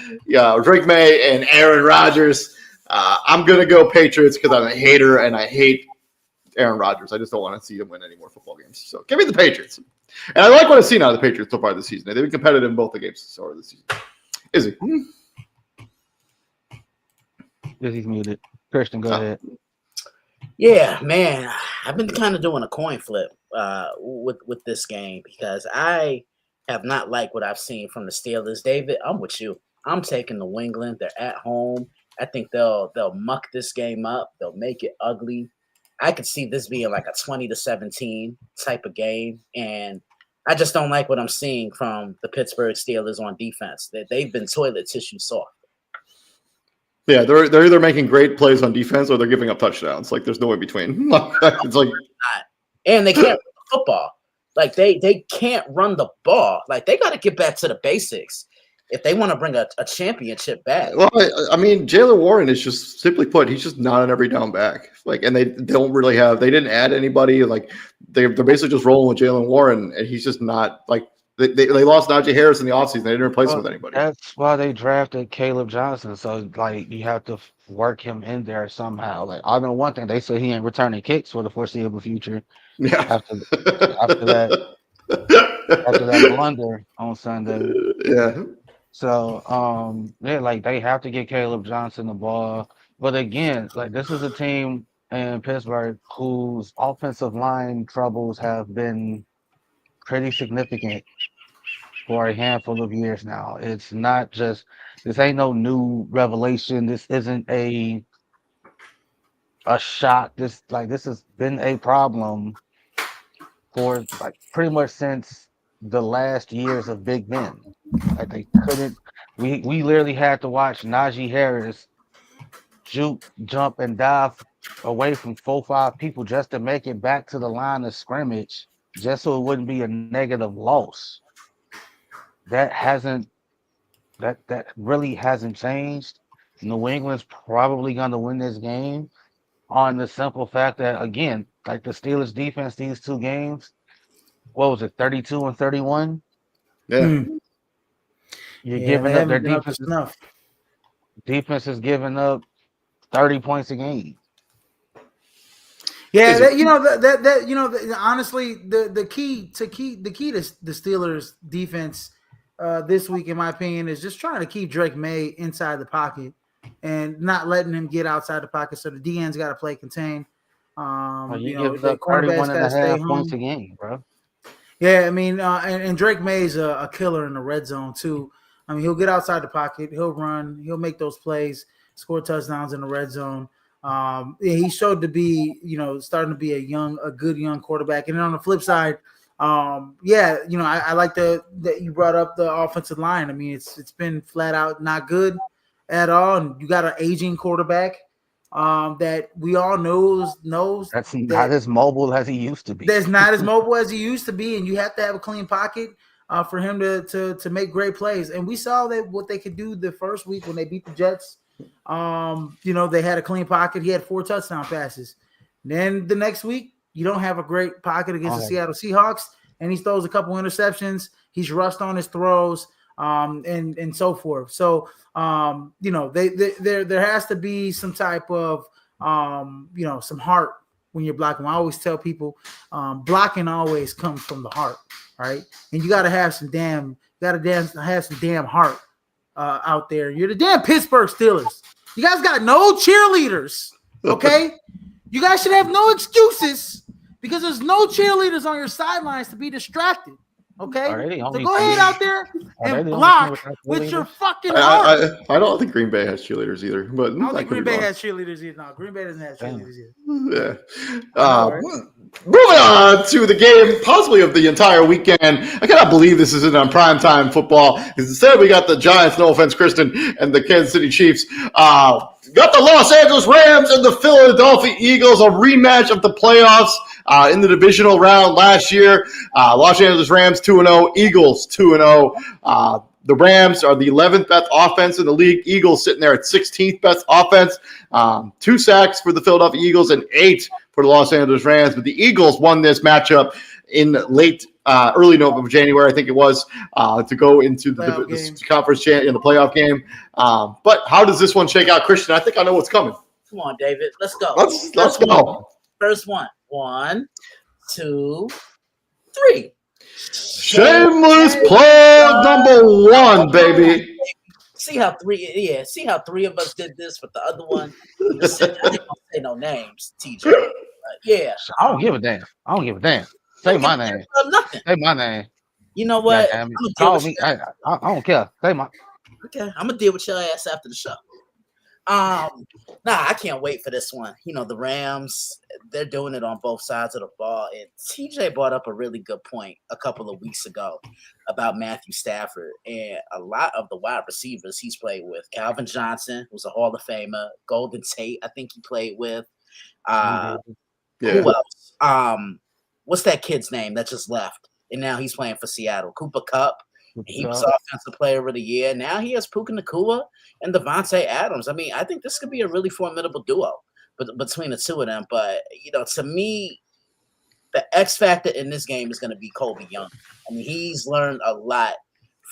Drake May and Aaron Rodgers. I'm going to go Patriots because I'm a hater and I hate Aaron Rodgers. I just don't want to see him win any more football games. So give me the Patriots. And I like what I've seen out of the Patriots so far this season. They've been competitive in both the games so far this season. Is he? He's muted. Christian, go ahead. Yeah, man. I've been kind of doing a coin flip with this game because I have not liked what I've seen from the Steelers. David, I'm with you. I'm taking New England. They're at home. I think they'll muck this game up. They'll make it ugly. I could see this being like a 20-17 type of game. And I just don't like what I'm seeing from the Pittsburgh Steelers on defense. That they've been toilet tissue soft. Yeah, they're either making great plays on defense or they're giving up touchdowns. Like there's no way between. It's like, and they can't run the football. Like they can't run the ball. Like they got to get back to the basics if they want to bring a championship back. well, I mean, Jalen Warren is just simply put, he's just not an every down back. Like, and they don't really have. They didn't add anybody. Like they're basically just rolling with Jalen Warren, and he's just not like. They lost Najee Harris in the offseason. They didn't replace him with anybody. That's why they drafted Caleb Johnson. So, like, you have to work him in there somehow. Like, I know one thing, they said he ain't returning kicks for the foreseeable future. Yeah. After that blunder on Sunday. Yeah. So, yeah, like, they have to get Caleb Johnson the ball. But again, like, this is a team in Pittsburgh whose offensive line troubles have been pretty significant for a handful of years now. It's not just, this ain't no new revelation. This isn't a shock. This has been a problem for like pretty much since the last years of Big Ben. Like they couldn't, we literally had to watch Najee Harris juke, jump, and dive away from 4-5 people just to make it back to the line of scrimmage, just so it wouldn't be a negative loss. That really hasn't changed. New England's probably going to win this game on the simple fact that, again, like the Steelers defense, these two games, what was it, 32 and 31? Yeah. You're giving up their defense. Enough. Defense is giving up 30 points a game. Yeah, honestly, the key to the Steelers defense this week, in my opinion, is just trying to keep Drake May inside the pocket and not letting him get outside the pocket. So the DN's got to play contain. You give up 31 and a half points a game, bro. Yeah, I mean, and Drake May's a killer in the red zone too. I mean, he'll get outside the pocket, he'll run, he'll make those plays, score touchdowns in the red zone. He showed to be, starting to be a good young quarterback. And then on the flip side, I like that you brought up the offensive line. I mean, it's been flat out not good at all. And you got an aging quarterback that we all knows that's not as mobile as he used to be. That's not as mobile as he used to be, and you have to have a clean pocket for him to make great plays. And we saw that what they could do the first week when they beat the Jets. They had a clean pocket. He had 4 touchdown passes. And then the next week, you don't have a great pocket against the Seattle Seahawks, and he throws a couple interceptions. He's rushed on his throws, and so forth. So, there has to be some type of, some heart when you're blocking. I always tell people, blocking always comes from the heart, right? And you got to have some damn heart out there. You're the damn Pittsburgh Steelers. You guys got no cheerleaders, okay? You guys should have no excuses because there's no cheerleaders on your sidelines to be distracted. Okay, so go ahead out there and block with your fucking heart. I don't think Green Bay has cheerleaders either, but I don't think Green Bay has cheerleaders either. No, Green Bay doesn't have cheerleaders Yeah. either. Moving on to the game, possibly of the entire weekend. I cannot believe this isn't on primetime football. Because instead, we got the Giants, no offense, Kristen, and the Kansas City Chiefs. Got the Los Angeles Rams and the Philadelphia Eagles, a rematch of the playoffs in the divisional round last year. Los Angeles Rams 2-0, Eagles 2-0. The Rams are the 11th best offense in the league. Eagles sitting there at 16th best offense. 2 sacks for the Philadelphia Eagles and 8 for the Los Angeles Rams. But the Eagles won this matchup in early November, January, I think it was, to go into the conference in the playoff game. But how does this one shake out, Christian? I think I know what's coming. Come on, David. Let's go. Let's go. First one. 1, 2, 3. Shameless plug number 1, baby. See how 3 of us did this, but the other one, I didn't say no names, TJ. Yeah. I don't give a damn. Say my name. Nothing. Say my name. You know what? Call me. I don't care. Say my. Okay, I'm gonna deal with your ass after the show. I can't wait for this one. You know, the Rams, they're doing it on both sides of the ball. And TJ brought up a really good point a couple of weeks ago about Matthew Stafford and a lot of the wide receivers he's played with. Calvin Johnson, who's a Hall of Famer, Golden Tate, I think he played with. Who else? What's that kid's name that just left? And now he's playing for Seattle. Cooper Kupp. He was Offensive Player of the Year. Now he has Puka Nacua and Devontae Adams. I mean, I think this could be a really formidable duo between the two of them. But, you know, to me, the X factor in this game is going to be Kobe Young. I mean, he's learned a lot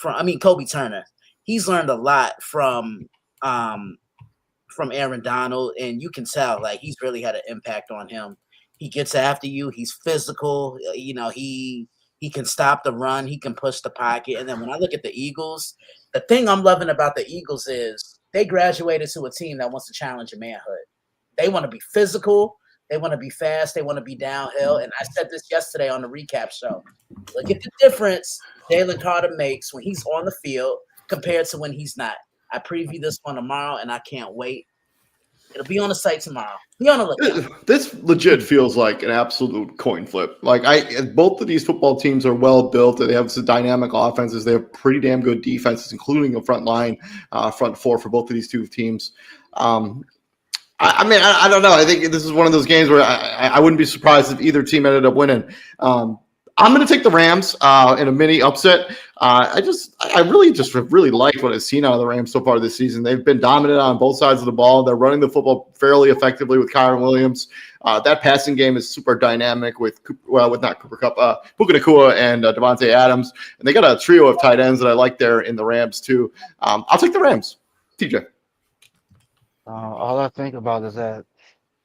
Kobe Turner. He's learned a lot from Aaron Donald, and you can tell, like, he's really had an impact on him. He gets after you. He's physical. You know, he can stop the run. He can push the pocket. And then when I look at the Eagles, the thing I'm loving about the Eagles is they graduated to a team that wants to challenge your manhood. They want to be physical. They want to be fast. They want to be downhill. And I said this yesterday on the recap show. Look at the difference Jalen Carter makes when he's on the field compared to when he's not. I preview this one tomorrow, and I can't wait. It'll be on the site tomorrow. Be on the lookout. This legit feels like an absolute coin flip. Like both of these football teams are well built. They have some dynamic offenses. They have pretty damn good defenses, including a front line, front four for both of these two teams. I mean, I don't know. I think this is one of those games where I wouldn't be surprised if either team ended up winning. I'm going to take the Rams in a mini upset. I really liked what I've seen out of the Rams so far this season. They've been dominant on both sides of the ball. They're running the football fairly effectively with Kyron Williams. That passing game is super dynamic with not Cooper Kupp, Puka Nacua and Devontae Adams. And they got a trio of tight ends that I like there in the Rams too. I'll take the Rams. TJ. All I think about is that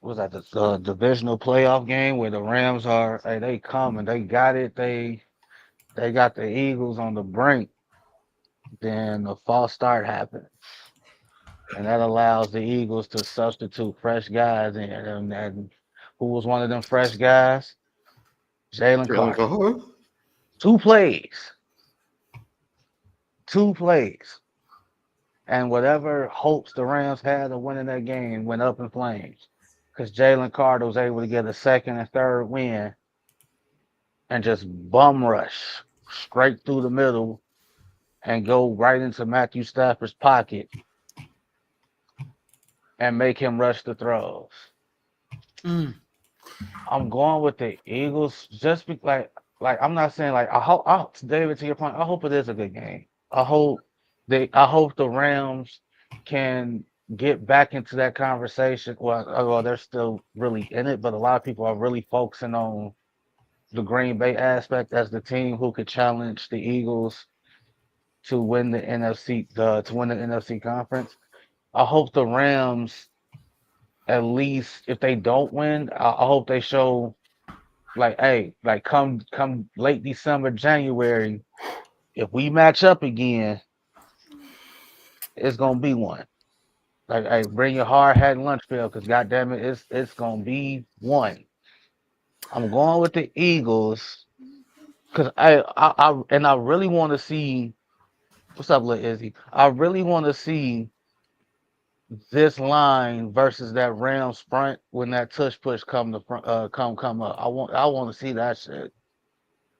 the divisional playoff game where the Rams are. Hey, they come and they got it. They got the Eagles on the brink. Then the false start happened, and that allows the Eagles to substitute fresh guys in. And who was one of them fresh guys? Jalen Carter. 2 plays. 2 plays. And whatever hopes the Rams had of winning that game went up in flames because Jalen Carter was able to get a second and third win and just bum rush straight through the middle and go right into Matthew Stafford's pocket and make him rush the throws. I'm going with the Eagles just like I'm not saying like I hope David, to your point, I hope it is a good game. I hope the Rams can get back into that conversation. Well, they're still really in it, but a lot of people are really focusing on the Green Bay aspect as the team who could challenge the Eagles to win the NFC conference. I hope the Rams, at least if they don't win, I hope they show like, hey, like come late December, January, if we match up again, it's gonna be one. Like, hey, bring your hard hat and lunch bill, because goddamn it, it's gonna be one. I'm going with the Eagles because I really want to see. What's up, little Izzy? I really want to see this line versus that Ram sprint when that tush push come up. I want to see that shit.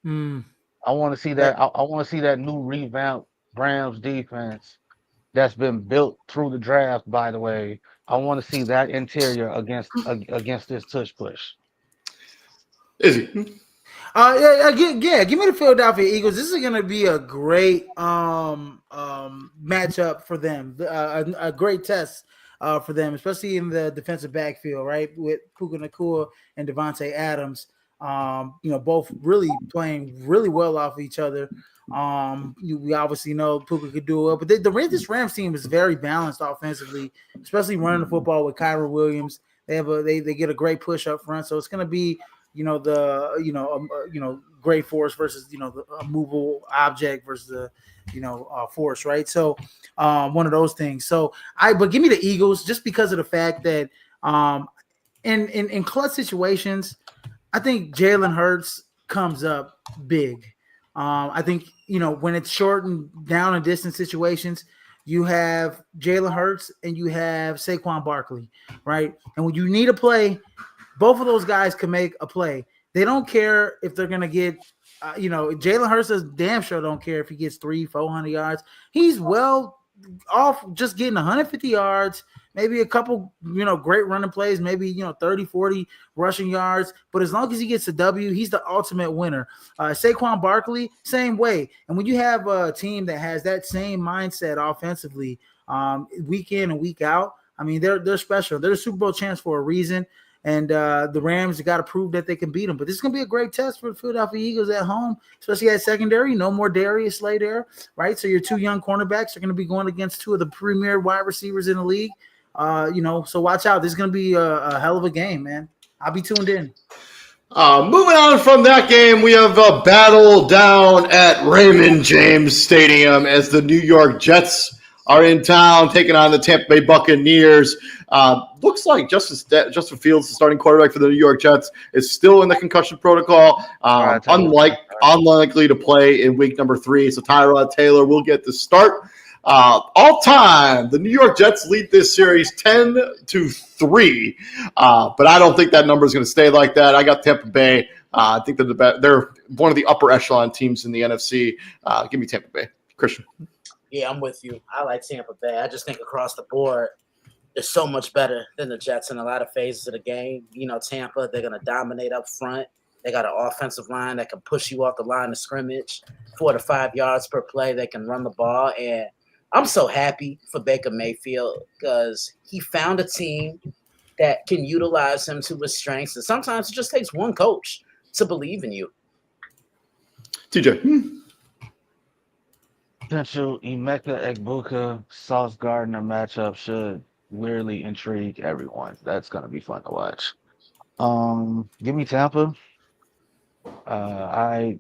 I want to see that. I want to see that new revamped Rams defense that's been built through the draft, by the way. I want to see that interior against this tush push. Izzy. Give me the Philadelphia Eagles. This is going to be a great matchup for them, a great test for them, especially in the defensive backfield, right, with Puka Nacua and Devontae Adams. Both really playing really well off each other. We obviously know Puka could do it, but this Rams team is very balanced offensively, especially running the football with Kyron Williams. They get a great push up front, so it's going to be great force versus the movable object versus the force, right? So one of those things. But give me the Eagles just because of the fact that in clutch situations, I think Jalen Hurts comes up big. I think when it's short and down and distance situations, you have Jalen Hurts, and you have Saquon Barkley, right? And when you need a play, both of those guys can make a play. They don't care if they're going to get, Jalen Hurts is damn sure don't care if he gets 300-400 yards. He's well off just getting 150 yards, maybe a couple, great running plays, maybe, 30, 40 rushing yards. But as long as he gets a W, he's the ultimate winner. Saquon Barkley, same way. And when you have a team that has that same mindset offensively, week in and week out, I mean, they're special. They're a Super Bowl chance for a reason. And the Rams got to prove that they can beat them. But this is going to be a great test for the Philadelphia Eagles at home, especially at secondary. No more Darius Slay there, right? So your two young cornerbacks are going to be going against two of the premier wide receivers in the league. So watch out. This is going to be a hell of a game, man. I'll be tuned in. Moving on from that game, we have a battle down at Raymond James Stadium as the New York Jets are in town taking on the Tampa Bay Buccaneers. Looks like Justin Fields, the starting quarterback for the New York Jets, is still in the concussion protocol. Unlikely to play in week number 3. So Tyrod Taylor will get the start. All time, the New York Jets lead this series 10-3. But I don't think that number is going to stay like that. I got Tampa Bay. I think they're one of the upper echelon teams in the NFC. Give me Tampa Bay. Christian. Yeah, I'm with you. I like Tampa Bay. I just think across the board, they're so much better than the Jets in a lot of phases of the game. Tampa, they're going to dominate up front. They got an offensive line that can push you off the line of scrimmage, 4 to 5 yards per play. They can run the ball. And I'm so happy for Baker Mayfield because he found a team that can utilize him to his strengths. And sometimes it just takes one coach to believe in you. TJ. Potential Emeka Egbuka Sauce Gardner matchup should weirdly intrigue everyone. That's gonna be fun to watch. Give me Tampa. I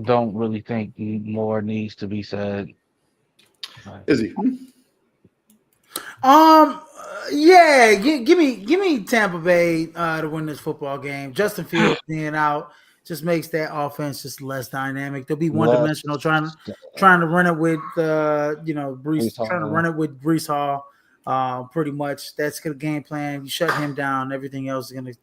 don't really think more needs to be said. Izzy. Yeah, give me Tampa Bay to win this football game. Justin Fields being out just makes that offense just less dynamic. They'll be one-dimensional, trying to run it with Breece, trying to run it with Breece Hall. Pretty much, that's the game plan. You shut him down, everything else is going to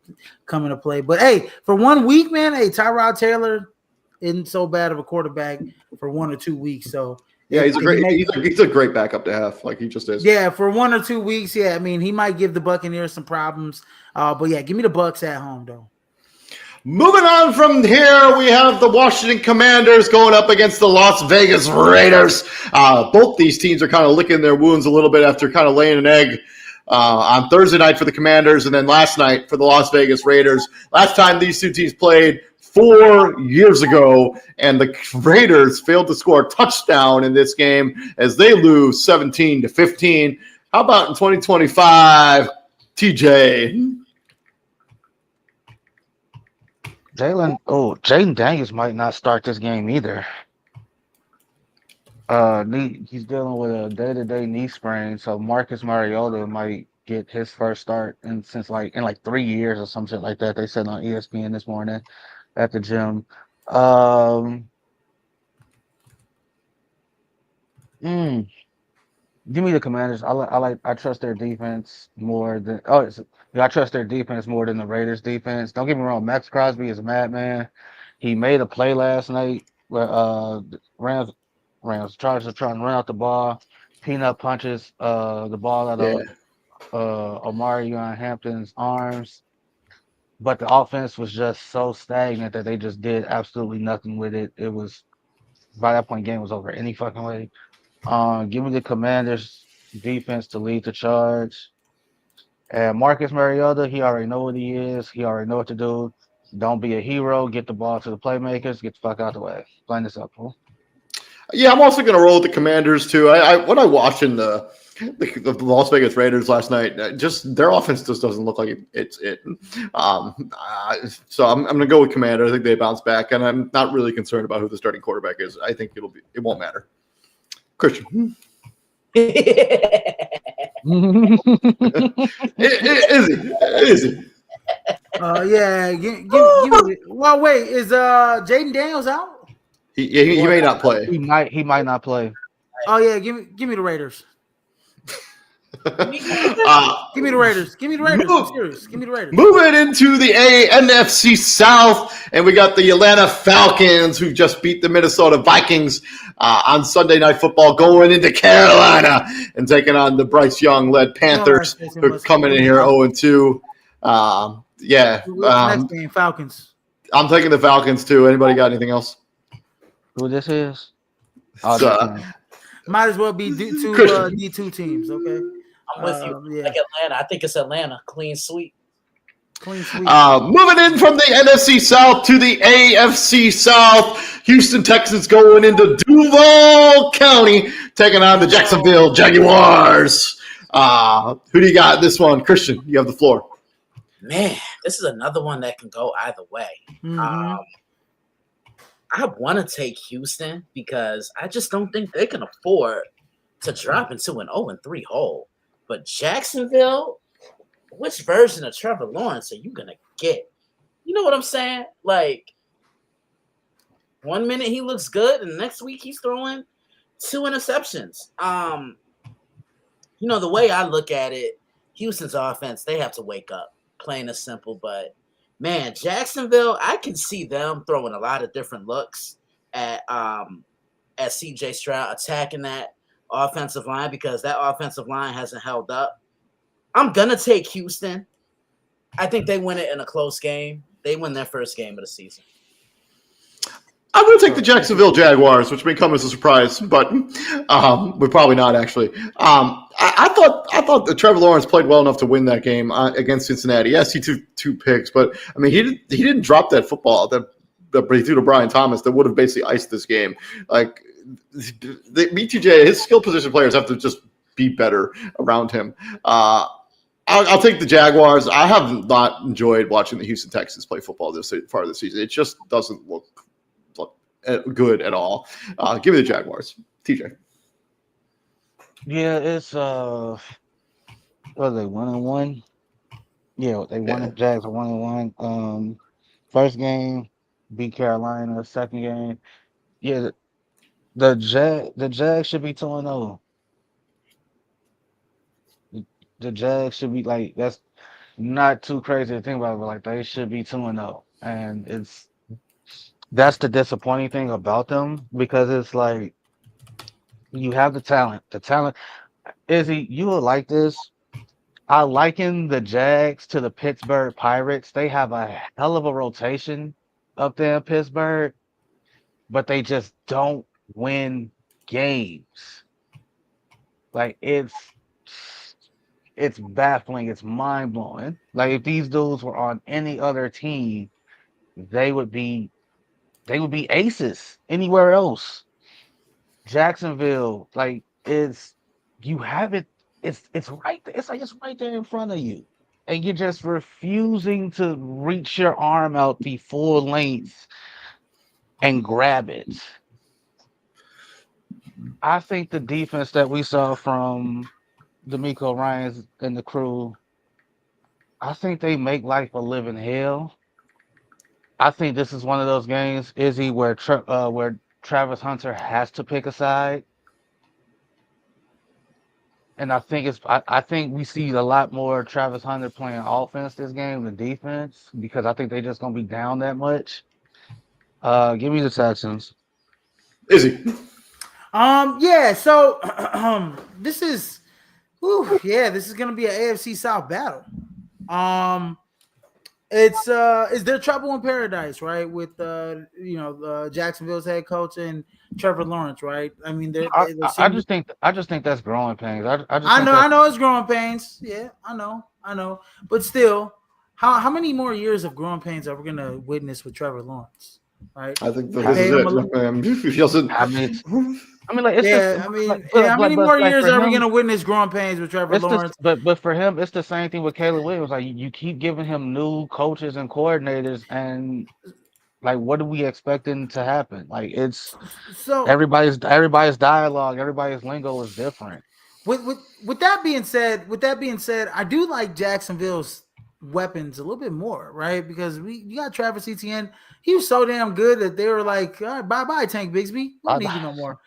come into play. But hey, for 1 week, man, Tyrod Taylor isn't so bad of a quarterback for 1 or 2 weeks. So yeah, he's a great backup to have. Like he just is. Yeah, for 1 or 2 weeks. Yeah, I mean, he might give the Buccaneers some problems. But yeah, give me the Bucs at home though. Moving on from here, we have the Washington Commanders going up against the Las Vegas Raiders. Both these teams are kind of licking their wounds a little bit after kind of laying an egg on Thursday night for the Commanders and then last night for the Las Vegas Raiders. Last time these two teams played 4 years ago, and the Raiders failed to score a touchdown in this game as they lose 17-15. How about in 2025, TJ? Jaden Daniels might not start this game either. He's dealing with a day-to-day knee sprain, so Marcus Mariota might get his first start in 3 years or some shit like that. They said on ESPN this morning at the gym. Give me the Commanders. I trust their defense more than I trust their defense more than the Raiders defense. Don't get me wrong, Max Crosby is a madman. He made a play last night where Rams Chargers are trying to run out the ball, peanut punches the ball out of Omarion Hampton's arms. But the offense was just so stagnant that they just did absolutely nothing with it. It was by that point, game was over any fucking way. Give me the Commanders defense to lead the charge. And Marcus Mariota, he already know what he is. He already know what to do. Don't be a hero. Get the ball to the playmakers. Get the fuck out the way. Line this up, fool. Yeah, I'm also going to roll with the Commanders too. When I watched in the Las Vegas Raiders last night, just their offense just doesn't look like it's it. So I'm going to go with Commanders. I think they bounce back, and I'm not really concerned about who the starting quarterback is. I think it won't matter. Christian. Easy. Yeah. Give me. Well, wait. Is Jaden Daniels out? He may not play. He might not play. Oh yeah, give me the Raiders. Uh, Give me the Raiders. Give me the Raiders. I'm serious. Give me the Raiders. Moving into the NFC South, and we got the Atlanta Falcons who just beat the Minnesota Vikings on Sunday Night Football, going into Carolina and taking on the Bryce Young-led Panthers, who are coming in here 0-2. Next game, Falcons. I'm taking the Falcons too. Anybody got anything else? Who this is? Might as well be two D2 teams. Okay. I'm with you. Yeah. Like Atlanta. I think it's Atlanta. Clean sweep. Clean sweep. Moving in from the NFC South to the AFC South, Houston Texans going into Duval County, taking on the Jacksonville Jaguars. Who do you got this one? Christian, you have the floor. Man, this is another one that can go either way. Mm-hmm. I want to take Houston because I just don't think they can afford to drop into an 0-3 hole. But Jacksonville, which version of Trevor Lawrence are you going to get? You know what I'm saying? Like, 1 minute he looks good, and the next week he's throwing 2 interceptions. The way I look at it, Houston's offense, they have to wake up, plain and simple. But, man, Jacksonville, I can see them throwing a lot of different looks at C.J. Stroud, attacking that offensive line because that offensive line hasn't held up. I'm going to take Houston. I think they win it in a close game. They win their first game of the season. I'm going to take the Jacksonville Jaguars, which may come as a surprise, but we're probably not actually. I thought that Trevor Lawrence played well enough to win that game against Cincinnati. Yes, he took 2 picks, but I mean he didn't drop that football that he threw to Brian Thomas that would have basically iced this game. Like BTJ, his skill position players have to just be better around him. I'll take the Jaguars. I have not enjoyed watching the Houston Texans play football this far this season. It just doesn't look good at all. Give me the Jaguars. TJ. Yeah, it's what are they 1-1? Yeah, they won it. Jags are 1-1. First game beat Carolina. Second game, yeah, the Jags should be 2-0. The Jags should be like, that's not too crazy to think about, but like they should be 2-0, and that's the disappointing thing about them because it's like you have the talent. The talent, Izzy, you will like this. I liken the Jags to the Pittsburgh Pirates. They have a hell of a rotation up there in Pittsburgh, but they just don't win games. Like it's baffling. It's mind blowing. Like if these dudes were on any other team, they would be aces anywhere else. Jacksonville, like you have it. It's right there. It's like it's right there in front of you, and you're just refusing to reach your arm out the full length and grab it. I think the defense that we saw from D'Amico Ryans and the crew, I think they make life a living hell. I think this is one of those games, Izzy, where Travis Hunter has to pick a side, and I think we see a lot more Travis Hunter playing offense this game than defense because I think they're just gonna be down that much. Give me the Texans. Izzy. Yeah. So this is gonna be an AFC South battle. It's their trouble in paradise, right? With Jacksonville's head coach and Trevor Lawrence, right? I mean, I just think that's growing pains. I know it's growing pains. Yeah, I know. But still, how many more years of growing pains are we gonna witness with Trevor Lawrence? Right? I think this is it. How many more years are we going to witness growing pains with Trevor Lawrence? But for him, it's the same thing with Caleb Williams. Like you keep giving him new coaches and coordinators, and like, what are we expecting to happen? Like it's so everybody's dialogue, everybody's lingo is different. With that being said, I do like Jacksonville's weapons a little bit more, right? Because you got Travis Etienne. He was so damn good that they were like, all right, bye Tank Bigsby. We don't need you no more.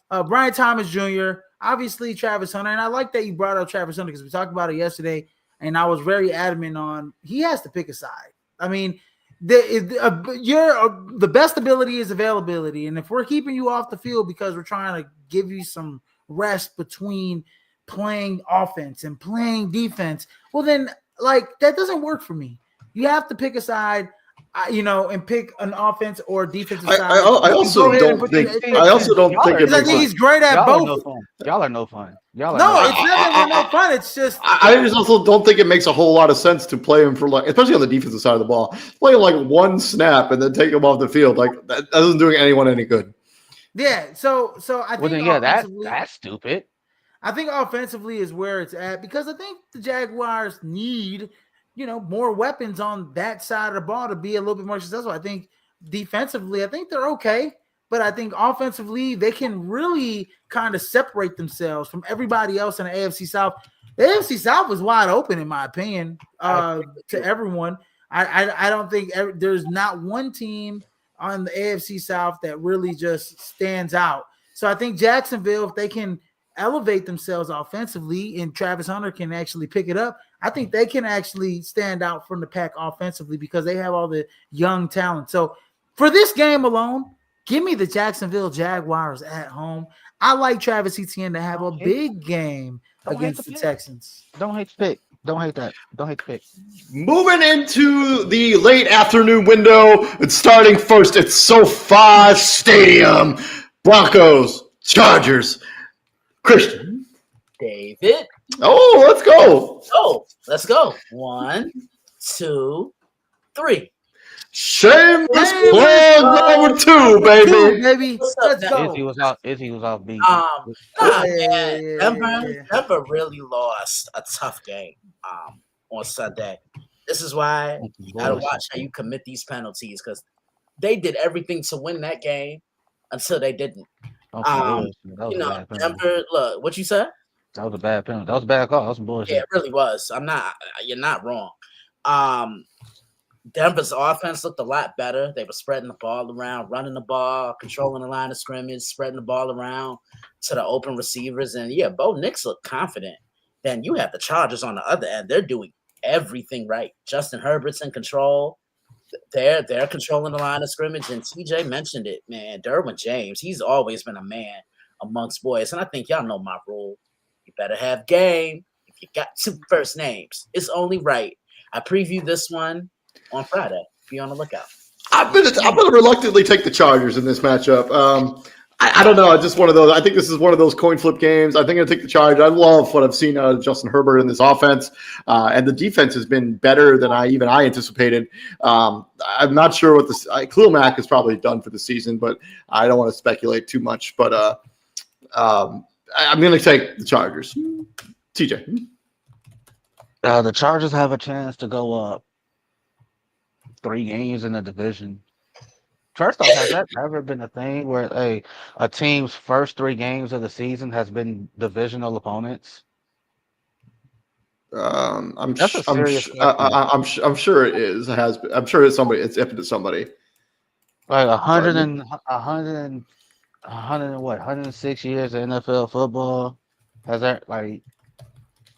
Brian Thomas Jr., obviously Travis Hunter, and I like that you brought up Travis Hunter because we talked about it yesterday, and I was very adamant on he has to pick a side. I mean, the best ability is availability, and if we're keeping you off the field because we're trying to give you some rest between playing offense and playing defense, well then, like, that doesn't work for me. You have to pick a side. And pick an offense or defensive side. I also don't think he's great at both. No fun. Y'all are no fun. It's never no fun. It's just I just also don't think it makes a whole lot of sense to play him for, like, especially on the defensive side of the ball, play like one snap and then take him off the field. Like, that doesn't do anyone any good. Yeah. So I think that's stupid. I think offensively is where it's at because I think the Jaguars need more weapons on that side of the ball to be a little bit more successful. I think defensively, I think they're okay, but I think offensively, they can really kind of separate themselves from everybody else in the AFC South. The AFC South was wide open, in my opinion, to everyone. I don't think there's not one team on the AFC South that really just stands out. So I think Jacksonville, if they can elevate themselves offensively and Travis Hunter can actually pick it up, I think they can actually stand out from the pack offensively because they have all the young talent. So for this game alone, give me the Jacksonville Jaguars at home. I like Travis Etienne to have a big game against the Texans. Don't hate the pick. Don't hate that. Don't hate the pick. Moving into the late afternoon window, it's starting first at SoFi Stadium. Broncos, Chargers. Christian. David. Oh, let's go. Oh, let's go. 1, 2, 3. Shameless plug number 2, baby. Let's go. Izzy was out beat. Denver really lost a tough game on Sunday. This is why you gotta watch how you commit these penalties because they did everything to win that game until they didn't. Denver. Look, what you said? That was a bad penalty. That was a bad call. That was some bullshit. Yeah, it really was. You're not wrong. Denver's offense looked a lot better. They were spreading the ball around, running the ball, controlling the line of scrimmage, spreading the ball around to the open receivers. And yeah, Bo Nix looked confident. Then you have the Chargers on the other end. They're doing everything right. Justin Herbert's in control. They're controlling the line of scrimmage. And TJ mentioned it, man. Derwin James, he's always been a man amongst boys. And I think y'all know my rule. You better have game. If you got 2 first names, it's only right. I previewed this one on Friday. Be on the lookout. I'm gonna reluctantly take the Chargers in this matchup. I don't know. It's just one of those. I think this is one of those coin flip games. I think I'm going to take the Chargers. I love what I've seen out of Justin Herbert in this offense. And the defense has been better than I anticipated. I'm not sure what this Khalil Mack is probably done for the season, but I don't want to speculate too much. But I'm going to take the Chargers. TJ. The Chargers have a chance to go up 3 games in the division. First off, has that ever been a thing where a team's first 3 games of the season has been divisional opponents? I'm sure it is. It has been. I'm sure it's somebody. It's happened to somebody. Like 106 years of NFL football.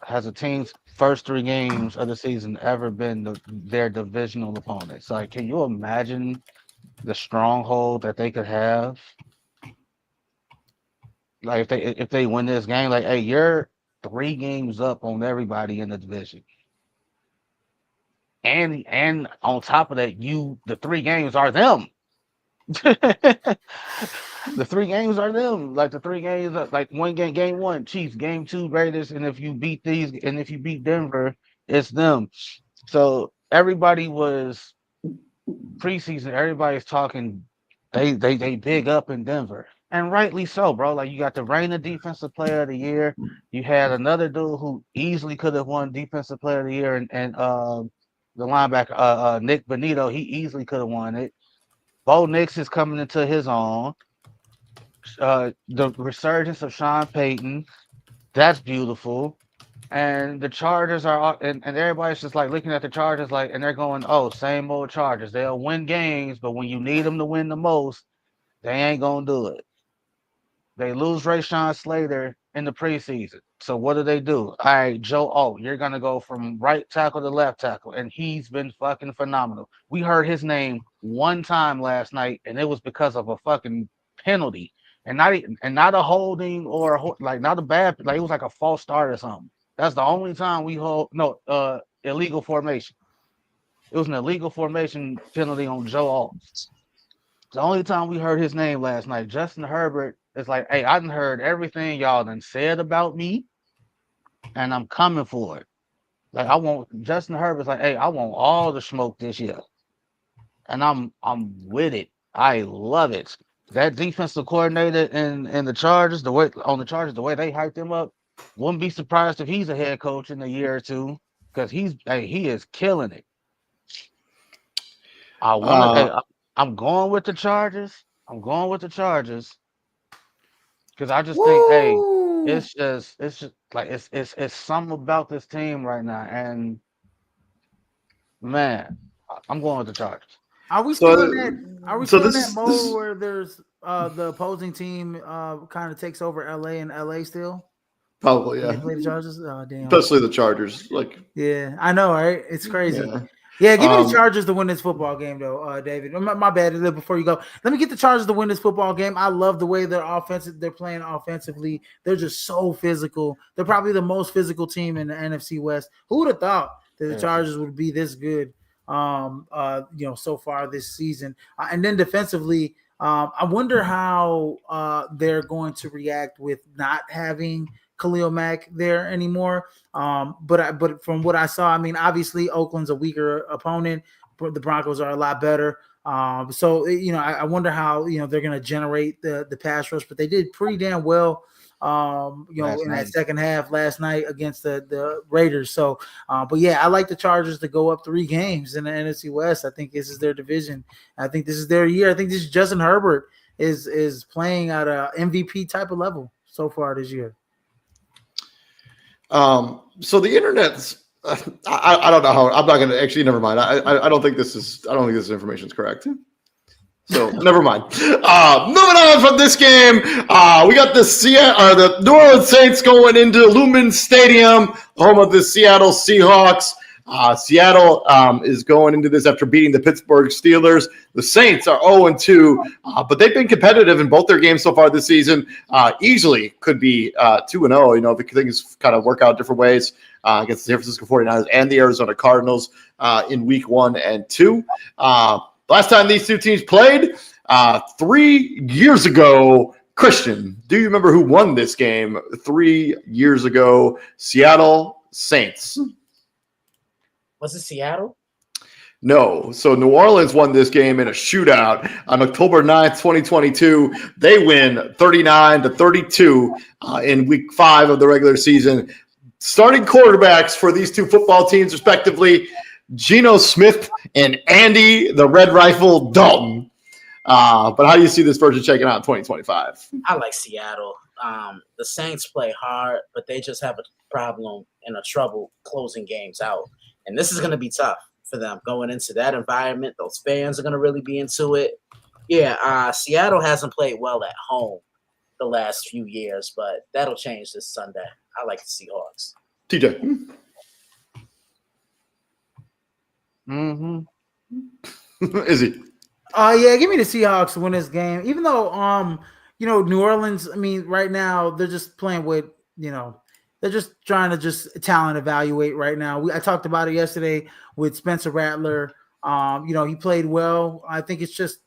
Has a team's first 3 games of the season ever been their divisional opponents? Like, can you imagine the stronghold that they could have? Like, if they win this game, like, hey, you're 3 games up on everybody in the division, and on top of that, the 3 games are them. The 3 games are them. Like, the 3 games, like, one game 1, Chiefs, game 2, Raiders, and if you beat Denver, it's them. So everybody was preseason. Everybody's talking. They big up in Denver, and rightly so, bro. Like, you got the reigning defensive player of the year. You had another dude who easily could have won defensive player of the year, and the linebacker Nick Bonito, he easily could have won it. Bo Nix is coming into his own. The resurgence of Sean Payton, that's beautiful. And the Chargers are, and everybody's just like looking at the Chargers, like, and they're going, oh, same old Chargers. They'll win games, but when you need them to win the most, they ain't gonna do it. They lose Rayshawn Slater in the preseason. So what do? All right, Joe O, you're gonna go from right tackle to left tackle, and he's been fucking phenomenal. We heard his name one time last night, and it was because of a fucking penalty, and not a holding or like not a bad, like it was like a false start or something. That's the only time we hold no illegal formation. It was an illegal formation penalty on Joe O. The only time we heard his name last night. Justin Herbert is like, hey, I done heard everything y'all done said about me, and I'm coming for it. Like I want Justin Herbert's like, hey, I want all the smoke this year. And I'm with it. I love it. That defensive coordinator in the Chargers, the way they hyped him up, wouldn't be surprised if he's a head coach in a year or two, because he is killing it. I'm going with the Chargers. Because I just think, hey, it's just like it's something about this team right now, and man, I'm going with the Chargers. Are we still in that mode where there's the opposing team kind of takes over LA and LA still? Probably, yeah. They play the Chargers. Oh, damn. Especially the Chargers. Yeah, I know, right? It's crazy. Yeah, give me the Chargers to win this football game, though, David. My bad. Before you go, let me get the Chargers to win this football game. I love the way they're playing offensively. They're just so physical. They're probably the most physical team in the NFC West. Who would have thought that the Chargers would be this good? So far this season, and then defensively, I wonder how they're going to react with not having Khalil Mack there anymore. But from what I saw, I mean, obviously Oakland's a weaker opponent, but the Broncos are a lot better. So I wonder how they're going to generate the pass rush, but they did pretty damn well. That second half last night against the Raiders. So, but yeah, I like the Chargers to go up 3 games in the NFC West. I think this is their division. I think this is their year. I think this is Justin Herbert is playing at a MVP type of level so far this year. So the internet's, I don't know how. I'm not going to actually. Never mind. I don't think this information is correct. So never mind. Moving on from this game, we got the New Orleans Saints going into Lumen Stadium, home of the Seattle Seahawks. Seattle is going into this after beating the Pittsburgh Steelers. The Saints are 0-2, but they've been competitive in both their games so far this season. Easily could be 2-0, if things kind of work out different ways against the San Francisco 49ers and the Arizona Cardinals in week 1 and 2. Last time these two teams played, 3 years ago. Christian, do you remember who won this game 3 years ago? Seattle Saints. Was it Seattle? No. So New Orleans won this game in a shootout on October 9th, 2022. They win 39-32 in week 5 of the regular season. Starting quarterbacks for these two football teams, respectively, Geno Smith and Andy the Red Rifle Dalton. But how do you see this version checking out in 2025? I like Seattle. The Saints play hard, but they just have a problem and a trouble closing games out. And this is going to be tough for them going into that environment. Those fans are going to really be into it. Yeah, Seattle hasn't played well at home the last few years, but that'll change this Sunday. I like the Seahawks. TJ. Is he? Yeah, give me the Seahawks to win this game. Even though, New Orleans, I mean, right now they're just playing with, they're just trying to just talent evaluate right now. I talked about it yesterday with Spencer Rattler. He played well. I think it's just,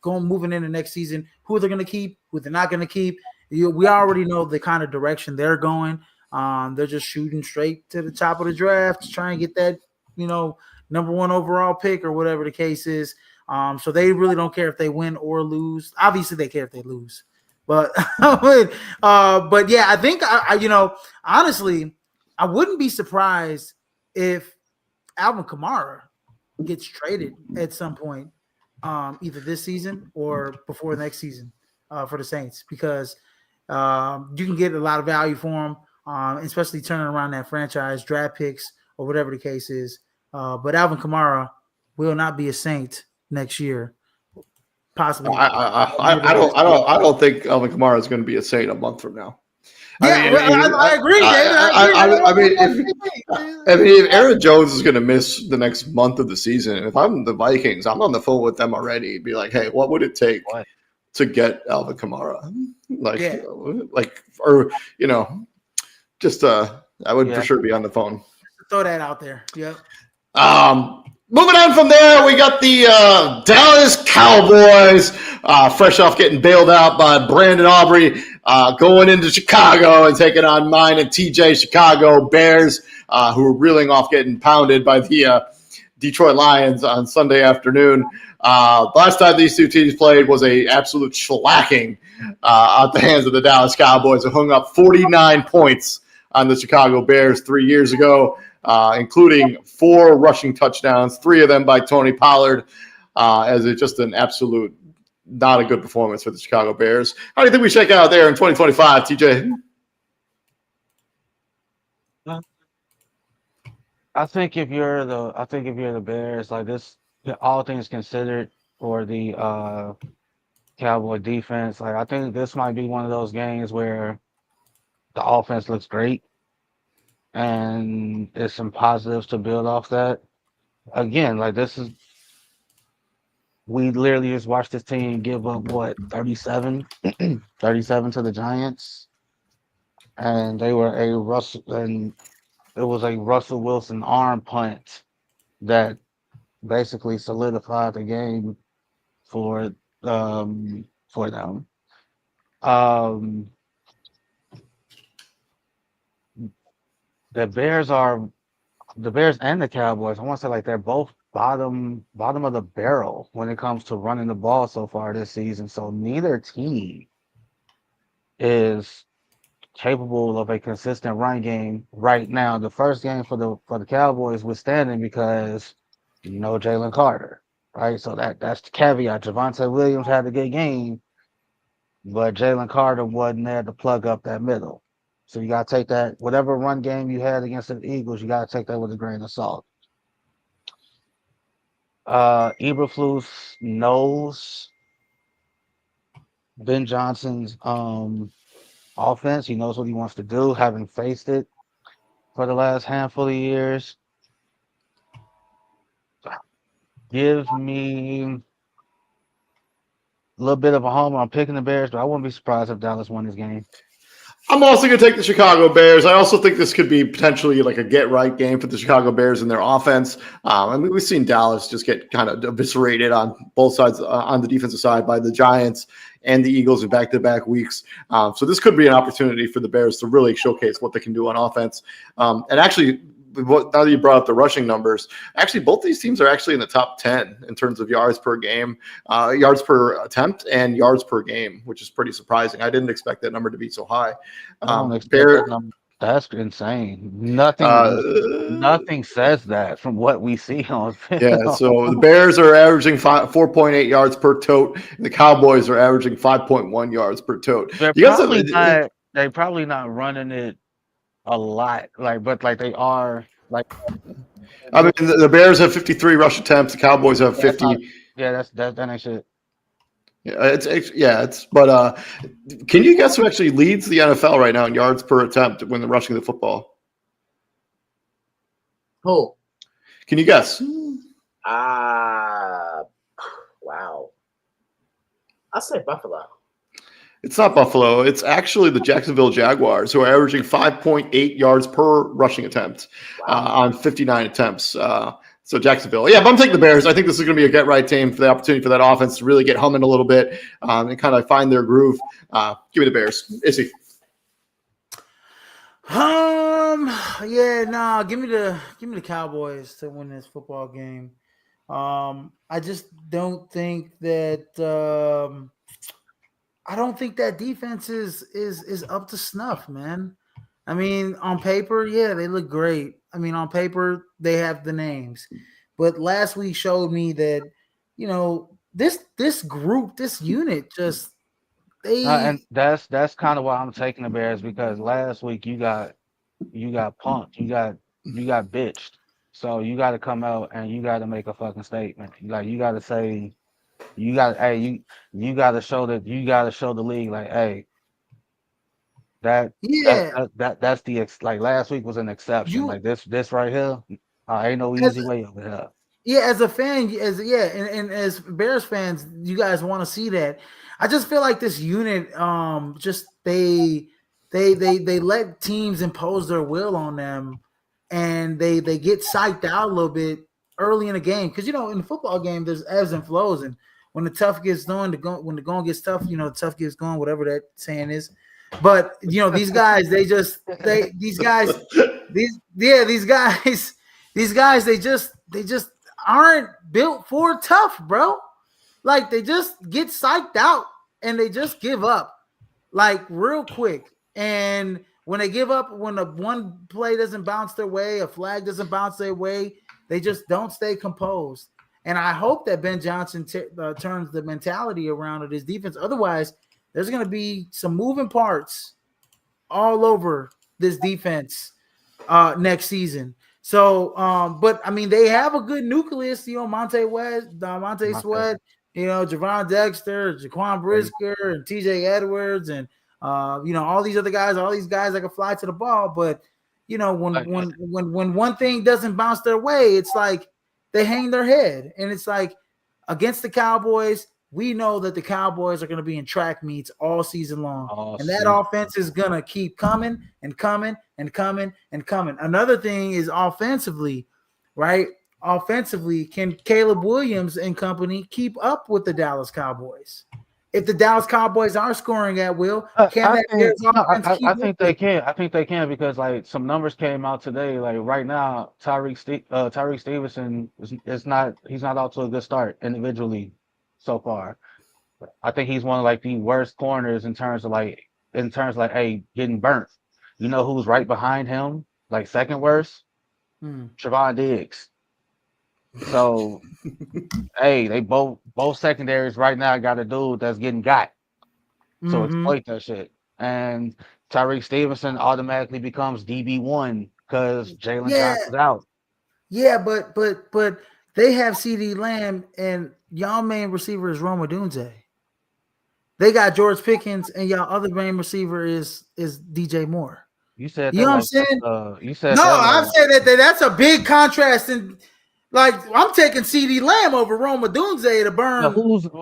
moving into next season, who they're going to keep, who they're not going to keep. We already know the kind of direction they're going. They're just shooting straight to the top of the draft to try and get that, number 1 overall pick or whatever the case is. So they really don't care if they win or lose. Obviously, they care if they lose. But yeah, I think honestly, I wouldn't be surprised if Alvin Kamara gets traded at some point, either this season or before next season for the Saints, because you can get a lot of value for him, especially turning around that franchise, draft picks or whatever the case is. But Alvin Kamara will not be a Saint next year. possibly. I don't think Alvin Kamara is going to be a Saint a month from now. Yeah, I agree, David. I mean, if Aaron Jones is going to miss the next month of the season, if I'm the Vikings, I'm on the phone with them already. Be like, hey, what would it take to get Alvin Kamara? Or just I would for sure be on the phone. Throw that out there. Yep. Moving on from there, we got the Dallas Cowboys, fresh off getting bailed out by Brandon Aubrey, going into Chicago and taking on mine and TJ Chicago Bears, who were reeling off getting pounded by the Detroit Lions on Sunday afternoon. Last time these two teams played was a absolute shellacking at the hands of the Dallas Cowboys, who hung up 49 points on the Chicago Bears 3 years ago. Including 4 rushing touchdowns, 3 of them by Tony Pollard, as it's just an absolute not a good performance for the Chicago Bears. How do you think we shake out there in 2025, TJ? I think if you're the Bears, like this, all things considered, for the Cowboy defense, like I think this might be one of those games where the offense looks great, and there's some positives to build off that. Again, like we literally just watched this team give up 37 to the Giants, and they were it was a Russell Wilson arm punt that basically solidified the game for them. Um, the Bears and the Cowboys, I want to say, like, they're both bottom of the barrel when it comes to running the ball so far this season. So neither team is capable of a consistent run game right now. The first game for the Cowboys was standing because Jalen Carter, right? So that's the caveat. Javonte Williams had a good game, but Jalen Carter wasn't there to plug up that middle. So you got to take that, whatever run game you had against the Eagles, you got to take that with a grain of salt. Eberflus knows Ben Johnson's offense. He knows what he wants to do, having faced it for the last handful of years. Give me a little bit of a homer. I'm picking the Bears, but I wouldn't be surprised if Dallas won this game. I'm also going to take the Chicago Bears. I also think this could be potentially like a get-right game for the Chicago Bears and their offense. We've seen Dallas just get kind of eviscerated on both sides, on the defensive side, by the Giants and the Eagles in back-to-back weeks. So this could be an opportunity for the Bears to really showcase what they can do on offense. And actually, now that you brought up the rushing numbers, actually both these teams are actually in the top 10 in terms of yards per game, yards per attempt, and yards per game, which is pretty surprising. I didn't expect that number to be so high. That's insane. Nothing says that from what we see on film. Yeah, so the Bears are averaging 4.8 yards per tote, and the Cowboys are averaging 5.1 yards per tote. They're probably not running it a lot, but they are. I mean, the Bears have 53 rush attempts. The Cowboys have 50. That ain't shit. Yeah, but can you guess who actually leads the NFL right now in yards per attempt when they're rushing the football? Who? Can you guess? Wow. I'll say Buffalo. It's not Buffalo. It's actually the Jacksonville Jaguars, who are averaging 5.8 yards per rushing attempt on 59 attempts. So Jacksonville. Yeah, but I'm taking the Bears. I think this is going to be a get-right team for the opportunity for that offense to really get humming a little bit and kind of find their groove. Give me the Bears. Issy. Give me the Cowboys to win this football game. I just don't think that I don't think that defense is up to snuff, man. I mean, on paper, yeah, they look great. I mean, on paper, they have the names. But last week showed me that, this group, this unit, just and that's kind of why I'm taking the Bears, because last week you got punked, you got bitched. So you got to come out and you got to make a fucking statement. Like, you got to say, You got you got to show the league like, hey, that Yeah, that's like last week was an exception. you Like this right here, ain't no as easy way over here. yeah, as a fan, and as Bears fans, you guys want to see that. I just feel like this unit, just they let teams impose their will on them, and they get psyched out a little bit early in the game because in the football game there's ebbs and flows, and when the tough gets going, when the going gets tough, the tough gets going, whatever that saying is. But these guys, these guys, these guys, they just aren't built for tough, bro. Like they just get psyched out and they just give up like real quick. And when they give up, when a one play doesn't bounce their way, a flag doesn't bounce their way, they just don't stay composed. And I hope that Ben Johnson turns the mentality around of his defense. Otherwise, there's going to be some moving parts all over this defense next season. So, but I mean, they have a good nucleus. Monte Sweat, Javon Dexter, Jaquan Brisker, and T.J. Edwards, and all these other guys. All these guys that can fly to the ball. But when one thing doesn't bounce their way, it's like they hang their head, and it's like against the Cowboys. We know that the Cowboys are going to be in track meets all season long. And that offense is going to keep coming and coming and coming and coming. Another thing is offensively, right? Offensively, can Caleb Williams and company keep up with the Dallas Cowboys? If the Dallas Cowboys are scoring at will, I think they can. I think they can because like some numbers came out today. Like right now, Tyreek Stevenson is not. He's not off to a good start individually so far. I think he's one of like the worst corners in terms of hey, getting burnt. You know who's right behind him? Like second worst? Trevon Diggs. So hey, they both secondaries right now got a dude that's getting got. So exploit that shit. And Tyreek Stevenson automatically becomes DB1 because Jalen Johnson's out. Yeah, but they have CeeDee Lamb and y'all main receiver is Rome Odunze. They got George Pickens and y'all other main receiver is DJ Moore. You said you know what I'm saying? You said no, I'm saying that's a big contrast. And like I'm taking CeeDee Lamb over Rome Odunze to burn. DJ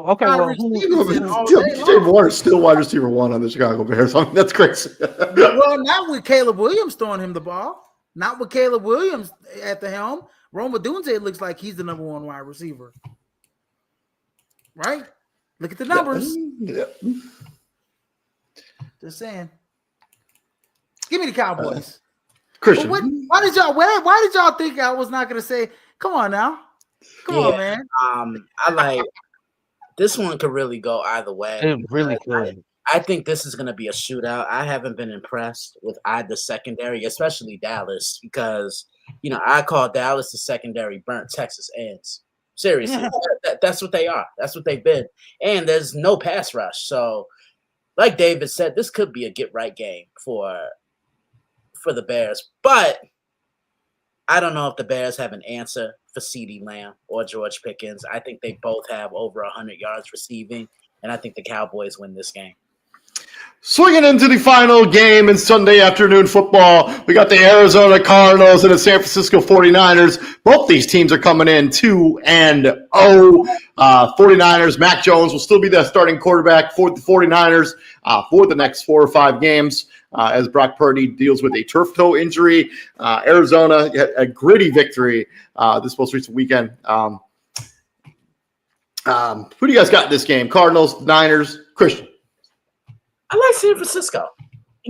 Moore is still wide receiver 1 on the Chicago Bears. I mean, that's crazy. Well, not with Caleb Williams throwing him the ball. Not with Caleb Williams at the helm. Rome Odunze looks like he's the number 1 wide receiver. Right? Look at the numbers. Yeah. Just saying. Give me the Cowboys. Christian. Why did y'all think I was not going to say, come on now? Come on, man. I like this one could really go either way. It really could. I think this is going to be a shootout. I haven't been impressed with either secondary, especially Dallas, because, I call Dallas the secondary burnt Texas ends. Seriously, that's what they are. That's what they've been. And there's no pass rush. So, like David said, this could be a get-right game for the Bears. But I don't know if the Bears have an answer for CeeDee Lamb or George Pickens. I think they both have over 100 yards receiving, and I think the Cowboys win this game. Swinging into the final game in Sunday afternoon football, we got the Arizona Cardinals and the San Francisco 49ers. Both these teams are coming in 2-0. 49ers, Mac Jones will still be the starting quarterback for the 49ers for the next 4 or 5 games as Brock Purdy deals with a turf toe injury. Arizona had a gritty victory this most recent weekend. Who do you guys got in this game? Cardinals, Niners, Christian? I like San Francisco.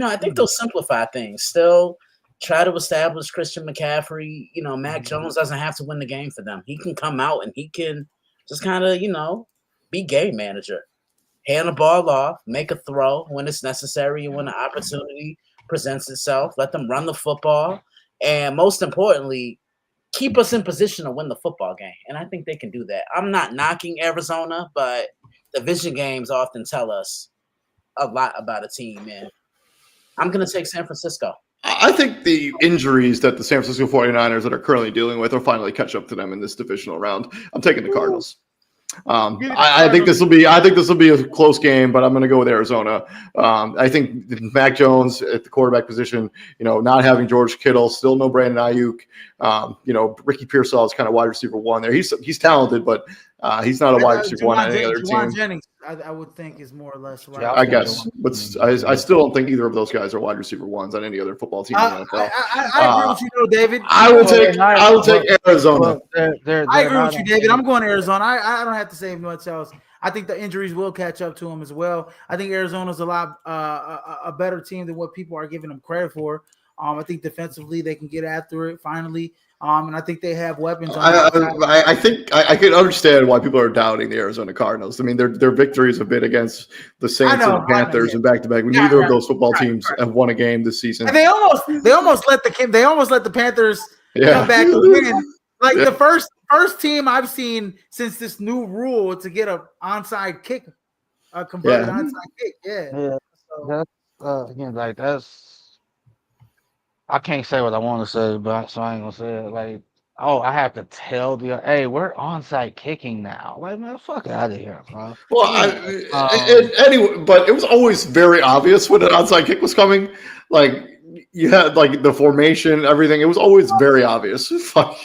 I think they'll simplify things. Still try to establish Christian McCaffrey. Mac Jones doesn't have to win the game for them. He can come out and he can just kind of, be game manager. Hand the ball off, make a throw when it's necessary and when the opportunity presents itself. Let them run the football. And most importantly, keep us in position to win the football game. And I think they can do that. I'm not knocking Arizona, but division games often tell us a lot about a team, and I'm going to take San Francisco. I think the injuries that the San Francisco 49ers that are currently dealing with will finally catch up to them in this divisional round. I'm taking the Cardinals. I think this will be a close game, but I'm going to go with Arizona. I think Mac Jones at the quarterback position, not having George Kittle, still no Brandon Ayuk. Ricky Pearsall is kind of wide receiver one there. He's talented, but he's not a wide receiver one on any other team. Jennings, I would think, is more or less right. Yeah, I guess, but I still don't think either of those guys are wide receiver ones on any other football team in the NFL. I agree with you, though, David. I will take Arizona. I agree with you, David. I'm going Arizona. I don't have to say much else. I think the injuries will catch up to them as well. I think Arizona's a lot a better team than what people are giving them credit for. I think defensively they can get after it finally. And I think they have weapons. I think I can understand why people are doubting the Arizona Cardinals. I mean, their victories have been against the Saints and the Panthers and back-to-back. Neither of those football teams have won a game this season. And they almost let the Panthers come back and win. Like the first team I've seen since this new rule to get a onside kick, a converted onside kick. Yeah. So, that's. I can't say what I want to say, but so I ain't gonna say it. Like, I have to tell hey, we're onside kicking now. Like, man, fuck out of here, bro. Well, anyway, but it was always very obvious when an onside kick was coming. Like, you had like the formation, everything. It was always very obvious. Fuck.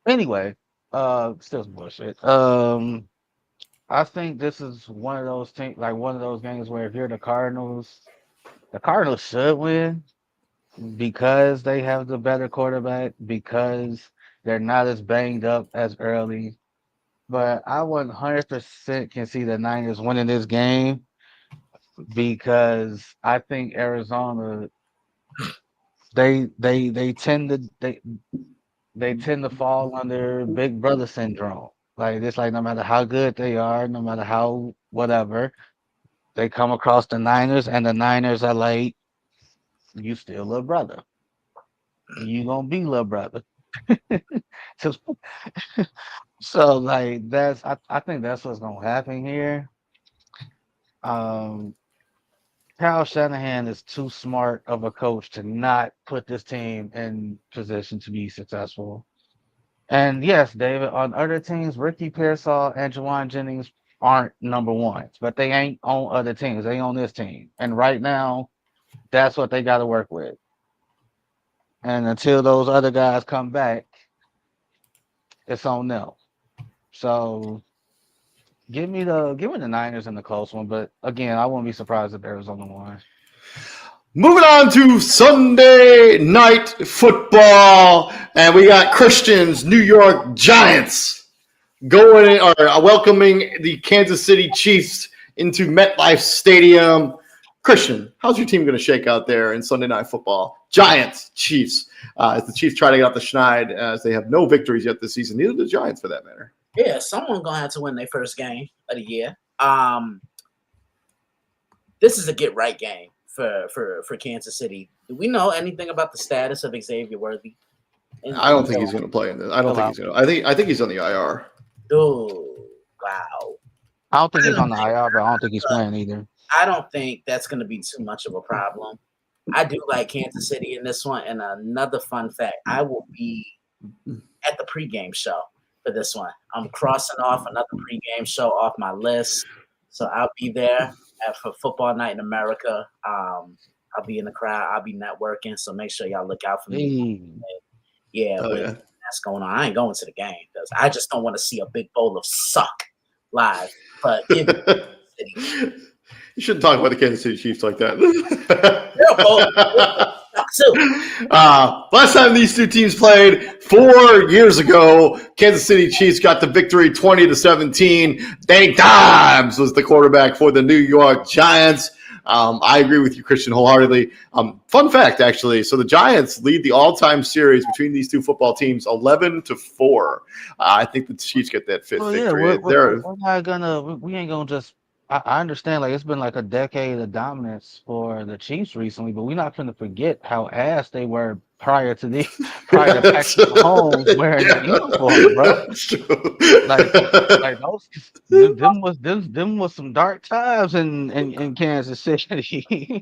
Anyway, still some bullshit. I think this is one of those things, like one of those games where if you're the Cardinals should win because they have the better quarterback, because they're not as banged up as early. But I 100% can see the Niners winning this game because I think Arizona they tend to fall under big brother syndrome. Like it's like no matter how good they are, no matter how whatever, they come across the Niners, and the Niners are like, you still little brother. You gonna be little brother. So like I think that's what's gonna happen here. Kyle Shanahan is too smart of a coach to not put this team in position to be successful. And yes, David, on other teams, Ricky Pearsall and Jawan Jennings aren't number ones, but they ain't on other teams. They on this team. And right now, that's what they got to work with. And until those other guys come back, it's on them. So give me the Niners in the close one. But again, I wouldn't be surprised if Arizona won. Moving on to Sunday night football, and we got Christian's New York Giants welcoming the Kansas City Chiefs into MetLife Stadium. Christian, how's your team going to shake out there in Sunday night football? Giants, Chiefs. As the Chiefs try to get out the schneid, as they have no victories yet this season. Neither do the Giants, for that matter. Yeah, someone's going to have to win their first game of the year. This is a get-right game for Kansas City. Do we know anything about the status of Xavier Worthy? I don't think he's going to play in this. I don't think he's going to. I think he's on the IR. Oh, wow. I don't think he's on the IR, but I don't think he's playing either. I don't think that's going to be too much of a problem. I do like Kansas City in this one. And another fun fact, I will be at the pregame show for this one. I'm crossing off another pregame show off my list. So I'll be there for Football Night in America. I'll be in the crowd. I'll be networking. So make sure y'all look out for me. That's going on. I ain't going to the game because I just don't want to see a big bowl of suck live. But you shouldn't talk about the Kansas City Chiefs like that. Last time these two teams played 4 years ago, Kansas City Chiefs got the victory 20-17. Danny Dimes was the quarterback for the New York Giants. I agree with you, Christian, wholeheartedly. Fun fact, actually. So the Giants lead the all-time series between these two football teams 11-4. I think the Chiefs get that fifth victory. We ain't gonna just. I understand, like it's been like a decade of dominance for the Chiefs recently, but we're not going to forget how ass they were prior to Patrick Mahomes wearing that uniform, bro. Like them was some dark times in Kansas City a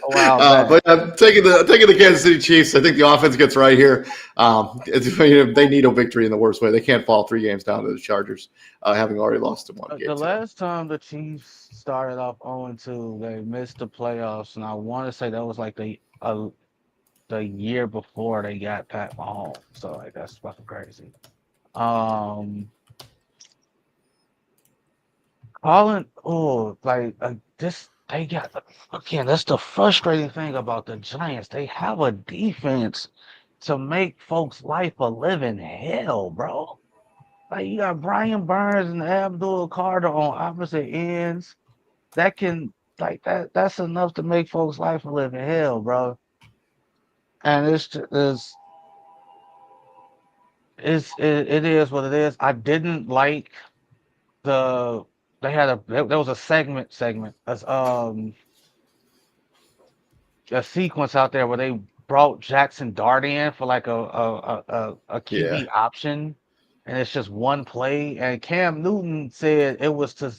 while back. But I'm taking the Kansas City Chiefs. I think the offense gets right here. They need a victory in the worst way. They can't fall 3 games down to the Chargers, having already lost in 1 game. The last time the Chiefs started off 0-2, they missed the playoffs, and I want to say that was like the year before they got Pat Mahomes. So like that's fucking crazy. Colin, this they got again. That's the frustrating thing about the Giants. They have a defense to make folks' life a living hell, bro. Like you got Brian Burns and Abdul Carter on opposite ends. That can that's enough to make folks' life a living hell, bro. And it is what it is. I didn't like there was a segment as a sequence out there where they brought Jackson Dart in for like a QB option, and it's just one play. And Cam Newton said it was to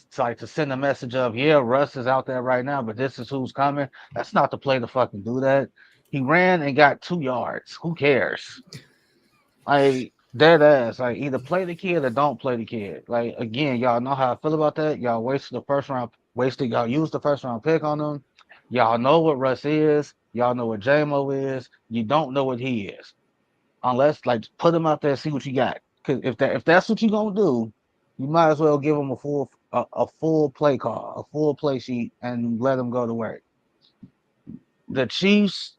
send a message of, yeah, Russ is out there right now, but this is who's coming. That's not the play to fucking do that. He ran and got 2 yards. Who cares? Like dead ass. Like either play the kid or don't play the kid. Like again, y'all know how I feel about that. Y'all y'all used the first round pick on them. Y'all know what Russ is. Y'all know what JMO is. You don't know what he is. Unless put him out there and see what you got. Cause if that's what you're gonna do, you might as well give him a full play call, a full play sheet, and let him go to work. The Chiefs,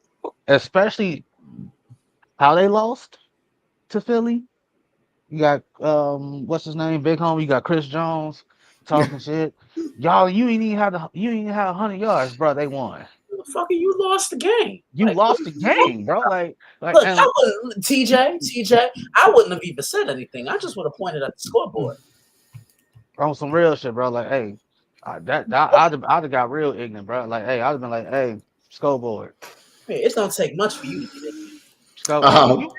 especially how they lost to Philly. You got what's his name, Big Home. You got Chris Jones talking shit. Y'all, you ain't even have 100 yards, bro. They won. Motherfucker, you lost the game. You lost the game, bro. Look, I wouldn't, TJ, I wouldn't have even said anything. I just would have pointed at the scoreboard. On some real shit, bro. Like, hey, I'd have got real ignorant, bro. Like, hey, I'd have been like, hey, scoreboard. Hey, it's don't take much for you to get in.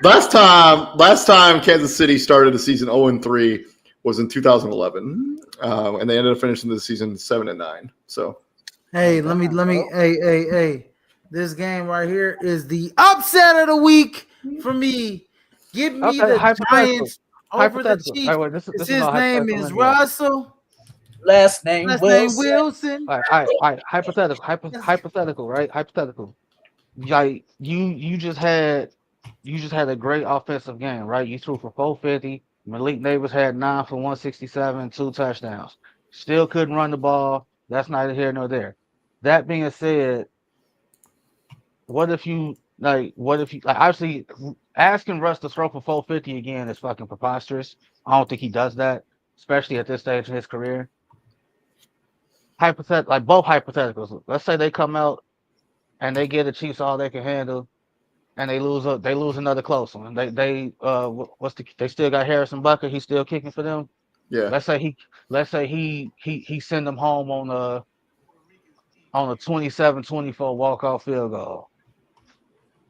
Last time Kansas City started the season 0-3 was in 2011, and they ended up finishing the season 7-9. So, hey, let me, hey, this game right here is the upset of the week for me. Give me the Giants over the Chiefs. Right, this his name is Russell. Last name Wilson. All right, hypothetical, right? Hypothetical. Like you just had a great offensive game, right? You threw for 450. Malik Neighbors had 9 for 167, 2 touchdowns. Still couldn't run the ball. That's neither here nor there. That being said, what if you obviously asking Russ to throw for 450 again is fucking preposterous. I don't think he does that, especially at this stage in his career. Both hypotheticals. Let's say they come out and they give the Chiefs all they can handle, and they lose another close one. They still got Harrison Butker. He's still kicking for them. Yeah. Let's say he send them home on a 27-24 walk-off field goal.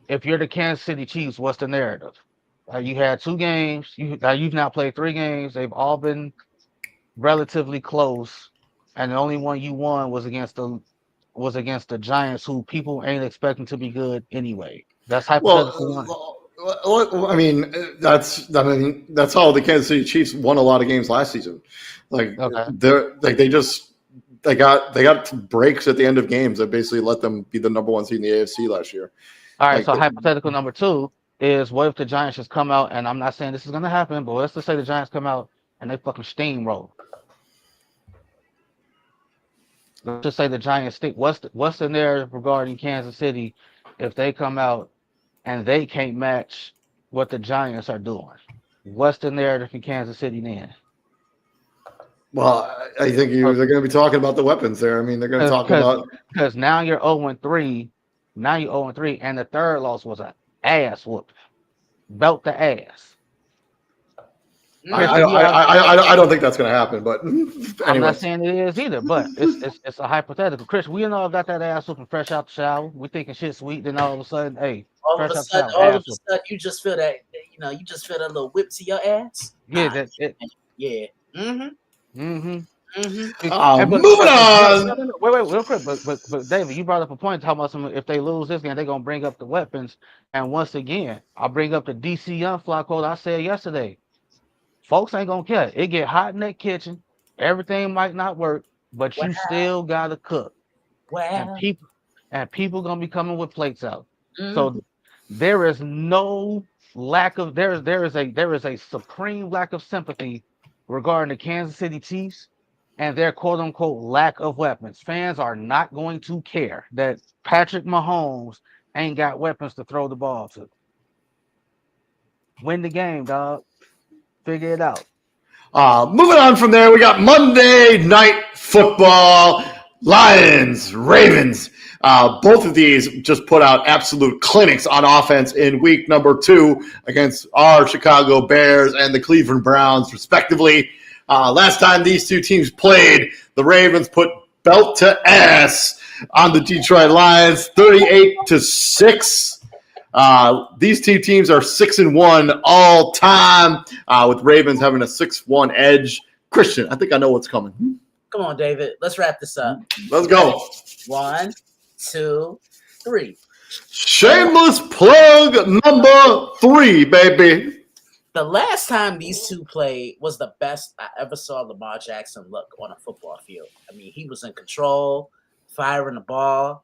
If you're the Kansas City Chiefs, what's the narrative? You had 2 games. You've now played 3 games. They've all been relatively close, and the only one you won was against the Giants, who people ain't expecting to be good anyway. That's hypothetical. Well, I mean, that's how the Kansas City Chiefs won a lot of games last season. They got breaks at the end of games that basically let them be the number 1 seed in the AFC last year. All right, so hypothetical number 2 is, what if the Giants just come out, and I'm not saying this is going to happen, but let's just say the Giants come out and they fucking steamroll. Let's just say the Giants stick. What's the narrative regarding Kansas City if they come out and they can't match what the Giants are doing? What's the narrative in Kansas City then? Well, I think they're going to be talking about the weapons there. I mean, they're going to talk about, because now you're 0-3. Now you're 0-3, and the third loss was an ass whoop. Belt the ass. I don't think that's going to happen, but I'm not anyways. saying it is either, but it's a hypothetical. Chris, we all got that ass looking fresh out the shower. We thinking shit sweet, then all of a sudden, hey, fresh out the shower, ass whooping. you just feel that, you just feel that little whip to your ass. Yeah, that it. Yeah. Mm-hmm. Moving on. Wait, real quick. But David, you brought up a point talking about if they lose this game, they're gonna bring up the weapons. And once again, I'll bring up the DC Young Fly quote I said yesterday. Folks ain't gonna care. It get hot in that kitchen. Everything might not work, but you still gotta cook. And people gonna be coming with plates out. So there is no lack of there is a supreme lack of sympathy regarding the Kansas City Chiefs and their quote unquote lack of weapons. Fans are not going to care that Patrick Mahomes ain't got weapons to throw the ball to. Win the game, dog. Figure it out. Moving on from there, we got Monday Night Football. Lions, Ravens. Both of these just put out absolute clinics on offense in week number 2 against our Chicago Bears and the Cleveland Browns, respectively. Last time these two teams played, the Ravens put belt to ass on the Detroit Lions, 38-6. These two teams are 6-1 all time, with Ravens having a 6-1 edge. Christian, I think I know what's coming. Come on, David. Let's wrap this up. Let's go. 1, 2, 3. Shameless plug number 3, baby. The last time these two played was the best I ever saw Lamar Jackson look on a football field. I mean, he was in control, firing the ball,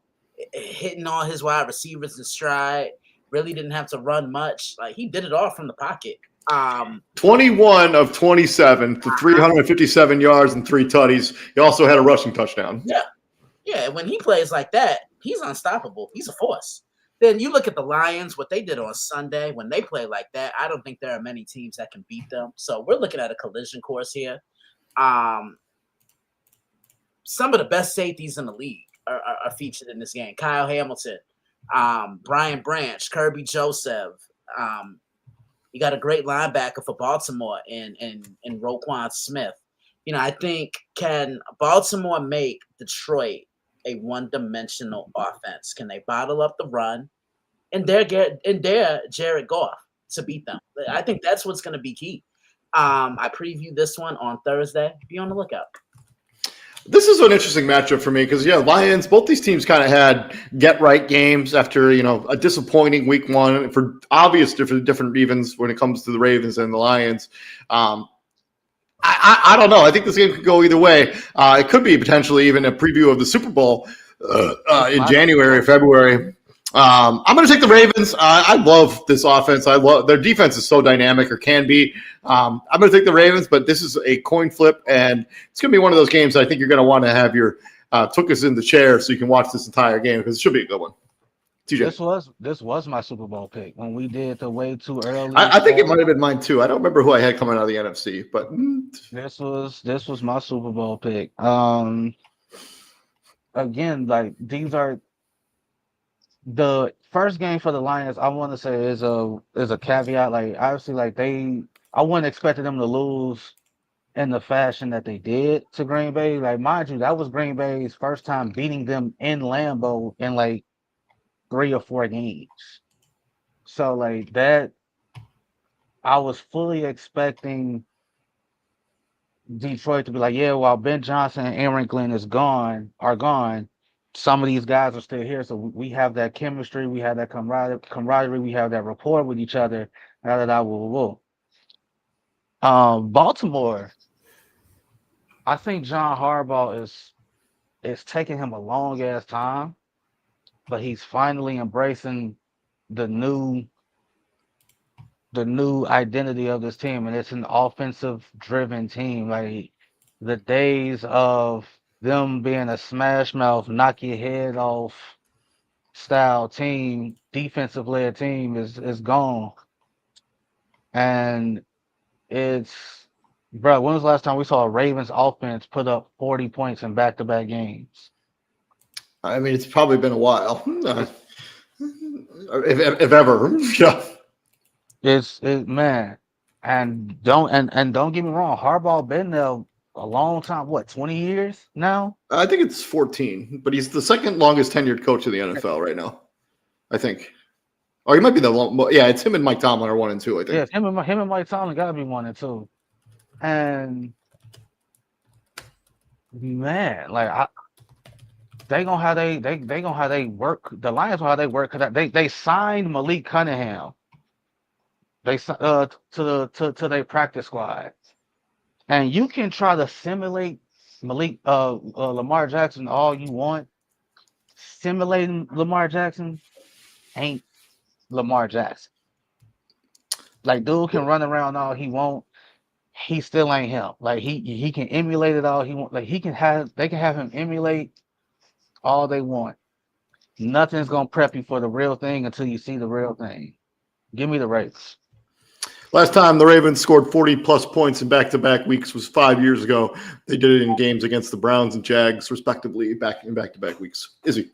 hitting all his wide receivers in stride. Really didn't have to run much. Like, he did it all from the pocket. 21 of 27 for 357 yards and 3 tutties. He also had a rushing touchdown. Yeah. When he plays like that, he's unstoppable. He's a force. Then you look at the Lions, what they did on Sunday. When they play like that, I don't think there are many teams that can beat them. So we're looking at a collision course here. Some of the best safeties in the league are featured in this game. Kyle Hamilton, Brian Branch, Kirby Joseph. You got a great linebacker for Baltimore in Roquan Smith. I think, can Baltimore make Detroit a one-dimensional offense? Can they bottle up the run and dare Jared Goff to beat them? I think that's what's going to be key. I previewed this one on Thursday. Be on the lookout. This is an interesting matchup for me because, Lions, both these teams kind of had get-right games after, a disappointing week 1 for obvious different reasons when it comes to the Ravens and the Lions. I don't know. I think this game could go either way. It could be potentially even a preview of the Super Bowl in January or February. I'm going to take the Ravens. I love this offense. I love their defense is so dynamic, or can be. I'm going to take the Ravens, but this is a coin flip, and it's going to be one of those games I think you're going to want to have your tuchus in the chair so you can watch this entire game because it should be a good one. TJ. This was my Super Bowl pick when we did the way too early. I think it might have been mine too. I don't remember who I had coming out of the NFC, but this was my Super Bowl pick. Again, like these are the first game for the Lions. I want to say is a caveat. Like obviously, like I wouldn't expect them to lose in the fashion that they did to Green Bay. Like mind you, that was Green Bay's first time beating them in Lambeau in like 3 or 4 games. So like that, I was fully expecting Detroit to be like, yeah, while Ben Johnson and Aaron Glenn are gone, some of these guys are still here. So we have that chemistry, we have that camaraderie, we have that rapport with each other. Baltimore, I think John Harbaugh is taking him a long ass time, but he's finally embracing the new identity of this team, and it's an offensive driven team. Like the days of them being a smash mouth, knock your head off style team, defensive led team is gone. And it's, bro, when was the last time we saw a Ravens offense put up 40 points in back-to-back games? I mean, it's probably been a while, if ever. Yeah. Man. And don't get me wrong, Harbaugh been there a long time. What, 20 years now? I think it's 14, but he's the second longest tenured coach of the NFL right now. I think. Or he might be the long. Yeah, it's him and Mike Tomlin are 1 and 2. I think. Yeah, him and Mike Tomlin gotta be 1 and 2. And man, like they gonna how they gonna how they work. The Lions gonna how they work because they signed Malik Cunningham. They to their practice squad, and you can try to simulate Lamar Jackson all you want. Simulating Lamar Jackson ain't Lamar Jackson. Like, dude can run around all he want. He still ain't him. Like he can emulate it all he want. Like they can have him emulate all they want. Nothing's gonna prep you for the real thing until you see the real thing. Give me the Ravens. Last time the Ravens scored 40-plus points in back-to-back weeks was 5 years ago. They did it in games against the Browns and Jags, respectively, back-to-back weeks. Izzy.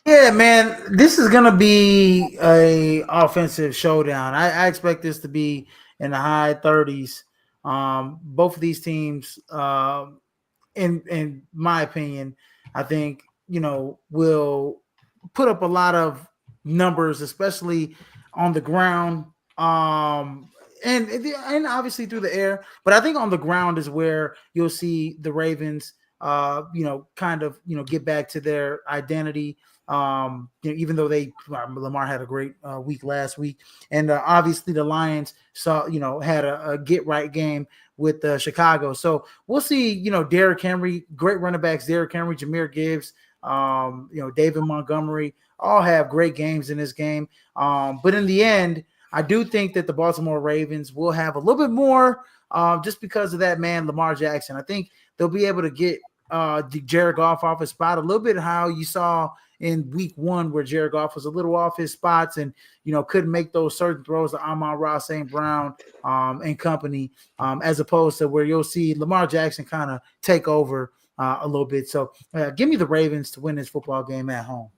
Yeah, man, this is gonna be a offensive showdown. I expect this to be in the high 30s. Both of these teams, in my opinion, I think will put up a lot of numbers, especially on the ground, and obviously through the air. But I think on the ground is where you'll see the Ravens, kind of get back to their identity. Even though Lamar had a great week last week, and obviously the Lions had a get right game with Chicago. So we'll see. Derrick Henry, great running backs, Derrick Henry, Jahmyr Gibbs, David Montgomery, all have great games in this game. But in the end, I do think that the Baltimore Ravens will have a little bit more, just because of that man, Lamar Jackson. I think they'll be able to get Jared Goff off his spot a little bit, how you saw in week 1 where Jared Goff was a little off his spots and couldn't make those certain throws to Amon-Ra St. Brown and company, as opposed to where you'll see Lamar Jackson kind of take over a little bit. So give me the Ravens to win this football game at home.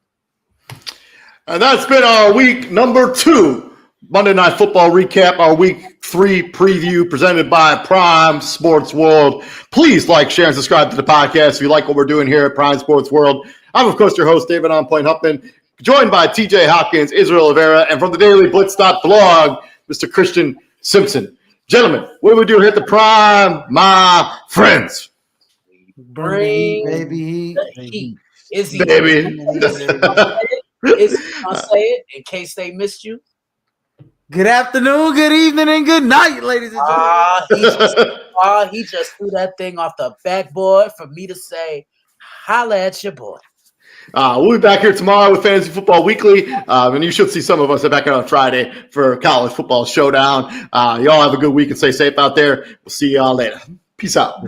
And that's been our week number 2 Monday Night Football recap, our week 3 preview presented by Prime Sports World. Please like, share, and subscribe to the podcast if you like what we're doing here at Prime Sports World. I'm, of course, your host, David On Point Huffman, joined by TJ Hopkins, Israel Oliveira, and from the Daily Blitz.blog, Mr. Christian Simpson. Gentlemen, what do we do here at the Prime, my friends? Bring baby. Is he Baby. Is he gonna say it in case they missed you? Good afternoon, good evening, and good night, ladies and gentlemen. He just threw that thing off the backboard for me to say, holla at your boy. We'll be back here tomorrow with Fantasy Football Weekly, and you should see some of us back here on Friday for College Football Showdown. Y'all have a good week and stay safe out there. We'll see y'all later. Peace out.